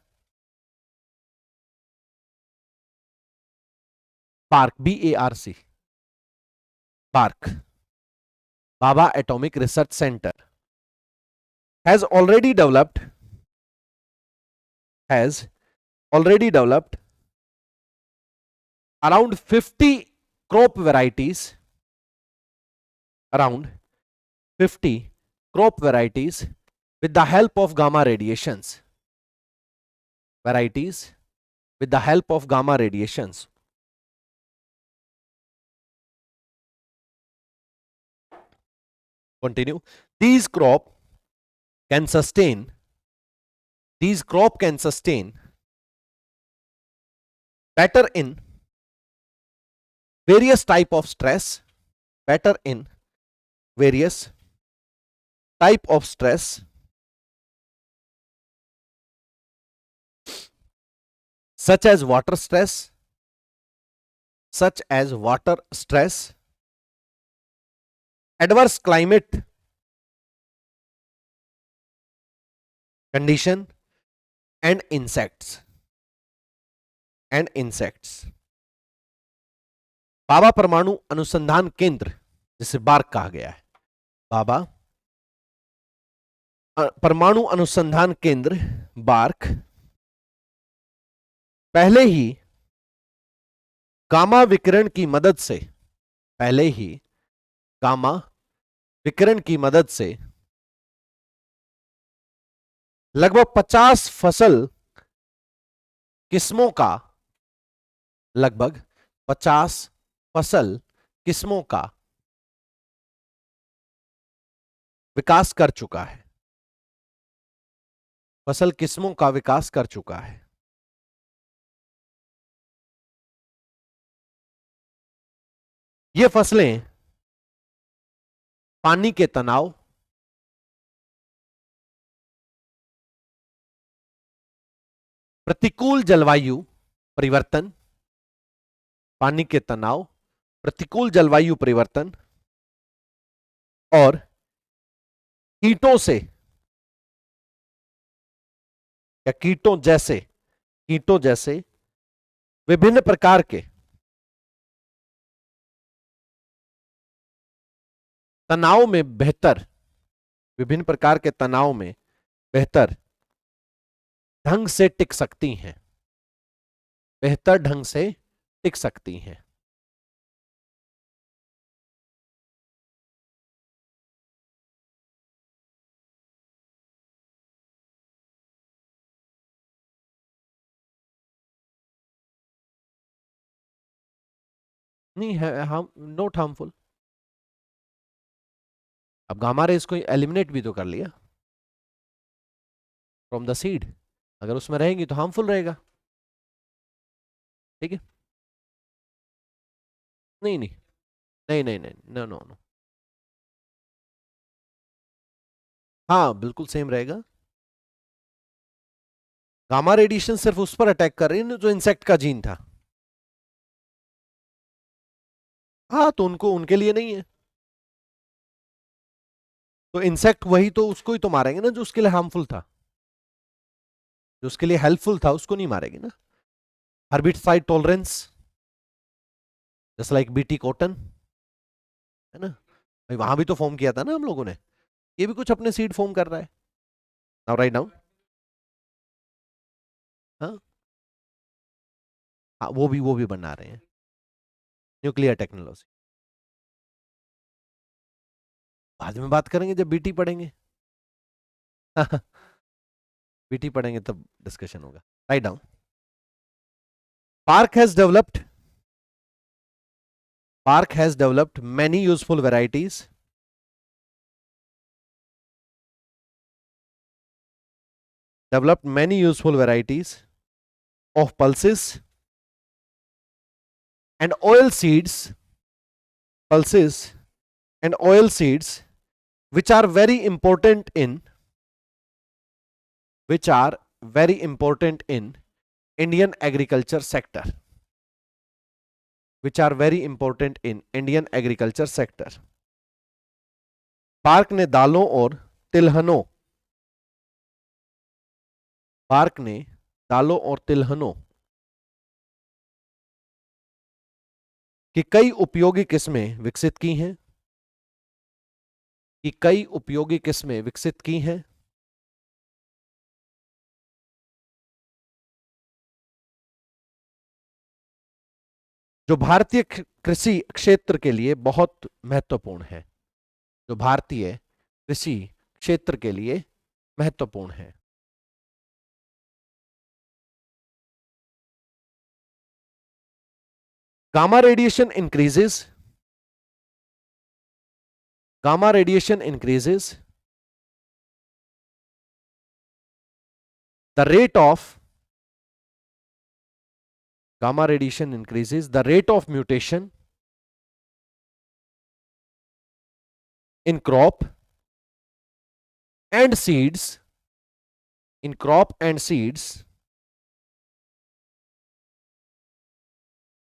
BARC BARC, BARC, Bhabha atomic research centre has already developed, has already developed around 50 crop varieties, around 50 crop varieties with the help of gamma radiations, varieties with the help of gamma radiations. Continue. These crop can sustain, these crop can sustain better in various type of stress, better in various type of stress, such as water stress, such as water stress, adverse climate condition, and insects, and insects. Bhabha परमाणु अनुसंधान केंद्र, जिसे bark कहा गया है, भाभा परमाणु अनुसंधान केंद्र बार्क, पहले ही गामा विकिरण की मदद से, पहले ही गामा विकिरण की मदद से लगभग 50 फसल किस्मों का, लगभग 50 फसल किस्मों का विकास कर चुका है, फसल किस्मों का विकास कर चुका है। ये फसलें पानी के तनाव, प्रतिकूल जलवायु परिवर्तन, पानी के तनाव, प्रतिकूल जलवायु परिवर्तन और कीटों से या कीटों जैसे विभिन्न प्रकार के तनाव में बेहतर, विभिन्न प्रकार के तनाव में बेहतर ढंग से टिक सकती हैं, बेहतर ढंग से टिक सकती हैं। नहीं है, हम नॉट हार्मफुल। अब गामा रेस को एलिमिनेट भी तो कर लिया फ्रॉम द सीड, अगर उसमें रहेंगी तो हार्मफुल रहेगा। ठीक है, नहीं नहीं नहीं नहीं नहीं, नो नो नो, हाँ बिल्कुल सेम रहेगा। गामा रेडिएशन सिर्फ उस पर अटैक कर रही है जो इंसेक्ट का जीन था। हाँ तो उनको, उनके लिए नहीं है, तो इंसेक्ट वही तो उसको ही तो मारेंगे ना जो उसके लिए हार्मफुल था, जो उसके लिए हेल्पफुल था उसको नहीं मारेंगे ना। हर्बिसाइड टॉलरेंस जैसे लाइक बीटी कॉटन, है ना भाई, वहां भी तो फॉर्म किया था ना हम लोगों ने, ये भी कुछ अपने सीड फॉर्म कर रहा है। Now write down. हाँ हाँ, वो भी बना रहे हैं, न्यूक्लियर टेक्नोलॉजी। बाद में बात करेंगे जब बीटी पढ़ेंगे। बीटी पढ़ेंगे तब डिस्कशन होगा। Write down. Park has developed Park has developed many useful varieties of pulses and oil seeds, pulses and oil seeds, which are very important in Indian agriculture sector, which are very important in Indian agriculture sector. Park ने दालों और तिलहनों park ने दालों और तिलहनों की कई उपयोगी किस्में विकसित की हैं, जो भारतीय कृषि क्षेत्र के लिए बहुत महत्वपूर्ण है, जो भारतीय कृषि क्षेत्र के लिए महत्वपूर्ण है। Gamma radiation increases the rate of gamma radiation increases the rate of mutation in crop and seeds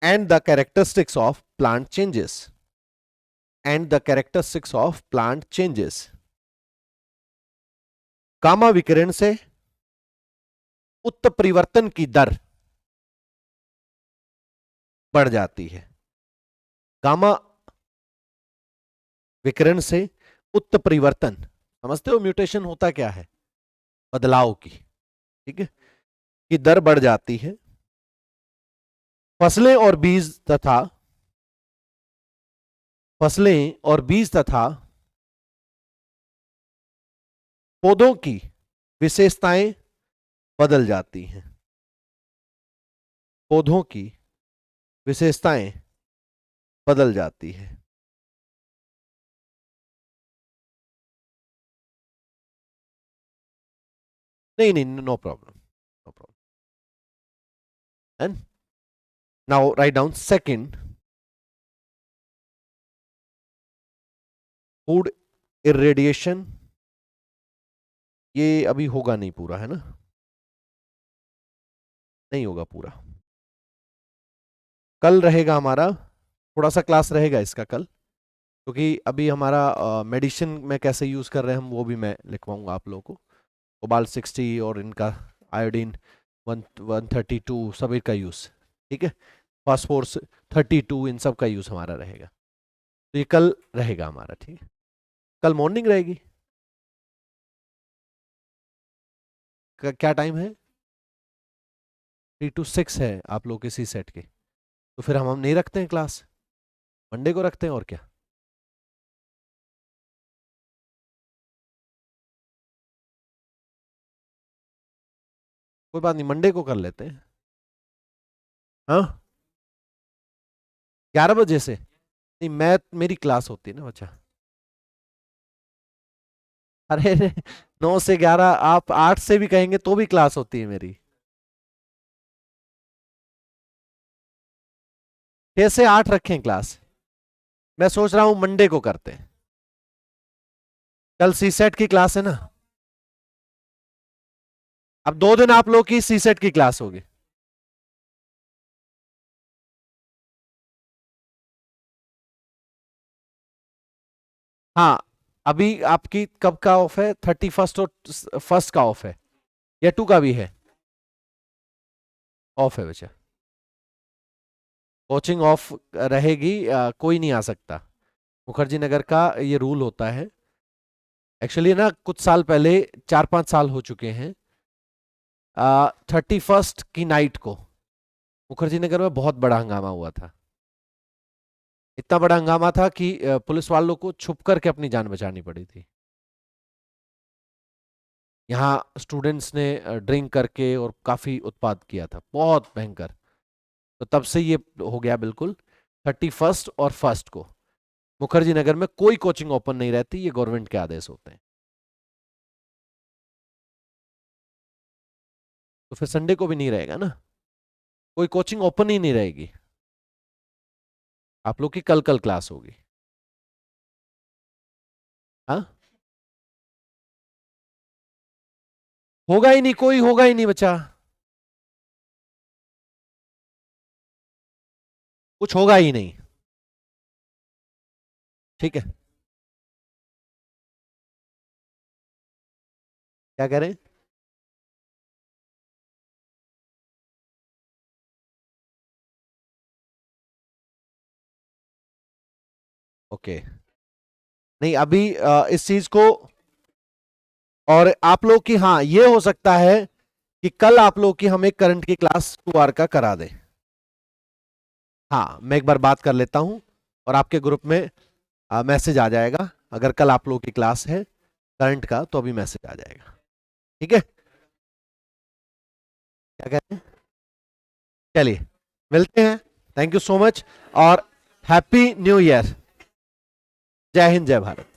and the characteristics of plant changes gamma विकिरण से उत्परिवर्तन की दर बढ़ जाती है। गामा विकिरण से उत्परिवर्तन, समझते हो म्यूटेशन होता क्या है, बदलाव की, ठीक है, की दर बढ़ जाती है। फसलें और बीज तथा पौधों की विशेषताएं बदल जाती हैं, पौधों की विशेषताएं बदल जाती है। नहीं नहीं, no problem, no problem. And now write down second, irradiation, ये अभी होगा नहीं पूरा, है ना? नहीं होगा पूरा। कल रहेगा हमारा, थोड़ा सा क्लास रहेगा इसका कल, क्योंकि अभी हमारा मेडिसिन में कैसे यूज कर रहे हैं हम वो भी मैं लिखवाऊंगा आप लोगों को। कोबाल्ट 60 और इनका आयोडीन 132 सभी का यूज, ठीक है। फास्फोरस 32, इन सब का यूज हमारा रहेगा। तो ये कल रहेगा हमारा, ठीक है। कल मॉर्निंग रहेगी। क्या टाइम है? 3 to 6 है आप लोग के सी सेट के। तो फिर हम नहीं रखते हैं क्लास, मंडे को रखते हैं, और क्या। कोई बात नहीं, मंडे को कर लेते हैं। हाँ, 11 बजे से नहीं, मैं मेरी क्लास होती है ना बच्चा। अरे 9 से 11, आप 8 से भी कहेंगे तो भी क्लास होती है मेरी। 6 से 8 रखें क्लास। मैं सोच रहा हूं मंडे को करते हैं। कल सी सेट की क्लास है ना। अब 2 दिन आप लोग की सी सेट की क्लास होगी। हाँ, अभी आपकी कब का ऑफ है? 31 और फर्स्ट का ऑफ है, या 2 का भी है? ऑफ है बच्चा। कोचिंग ऑफ रहेगी, कोई नहीं आ सकता। मुखर्जी नगर का ये रूल होता है। एक्चुअली ना कुछ साल पहले, 4-5 साल हो चुके हैं, 31st की नाइट को मुखर्जी नगर में बहुत बड़ा हंगामा हुआ था। इतना बड़ा हंगामा था कि पुलिस वालों को छुप करके अपनी जान बचानी पड़ी थी। यहाँ स्टूडेंट्स ने ड्रिंक करके और काफी उत्पात किया था, बहुत भयंकर। तो तब से ये हो गया बिल्कुल, 31st और फर्स्ट को मुखर्जी नगर में कोई कोचिंग ओपन नहीं रहती, ये गवर्नमेंट के आदेश होते हैं। तो फिर संडे को भी नहीं रहेगा ना, कोई कोचिंग ओपन ही नहीं रहेगी। आप लोग की कल कल क्लास होगी। हाँ, होगा ही नहीं, कोई होगा ही नहीं बच्चा, कुछ होगा ही नहीं। ठीक है, क्या कह रहे हैं? ओके, नहीं अभी इस चीज को, और आप लोग की, हाँ ये हो सकता है कि कल आप लोग की हम एक करंट की क्लास 2 आवर का करा दें। हाँ, मैं एक बार बात कर लेता हूं, और आपके ग्रुप में मैसेज आ जाएगा। अगर कल आप लोग की क्लास है करंट का तो अभी मैसेज आ जाएगा, ठीक है। क्या कहते हैं? चलिए, मिलते हैं। थैंक यू सो मच, और हैप्पी न्यू ईयर। जय हिंद, जय भारत।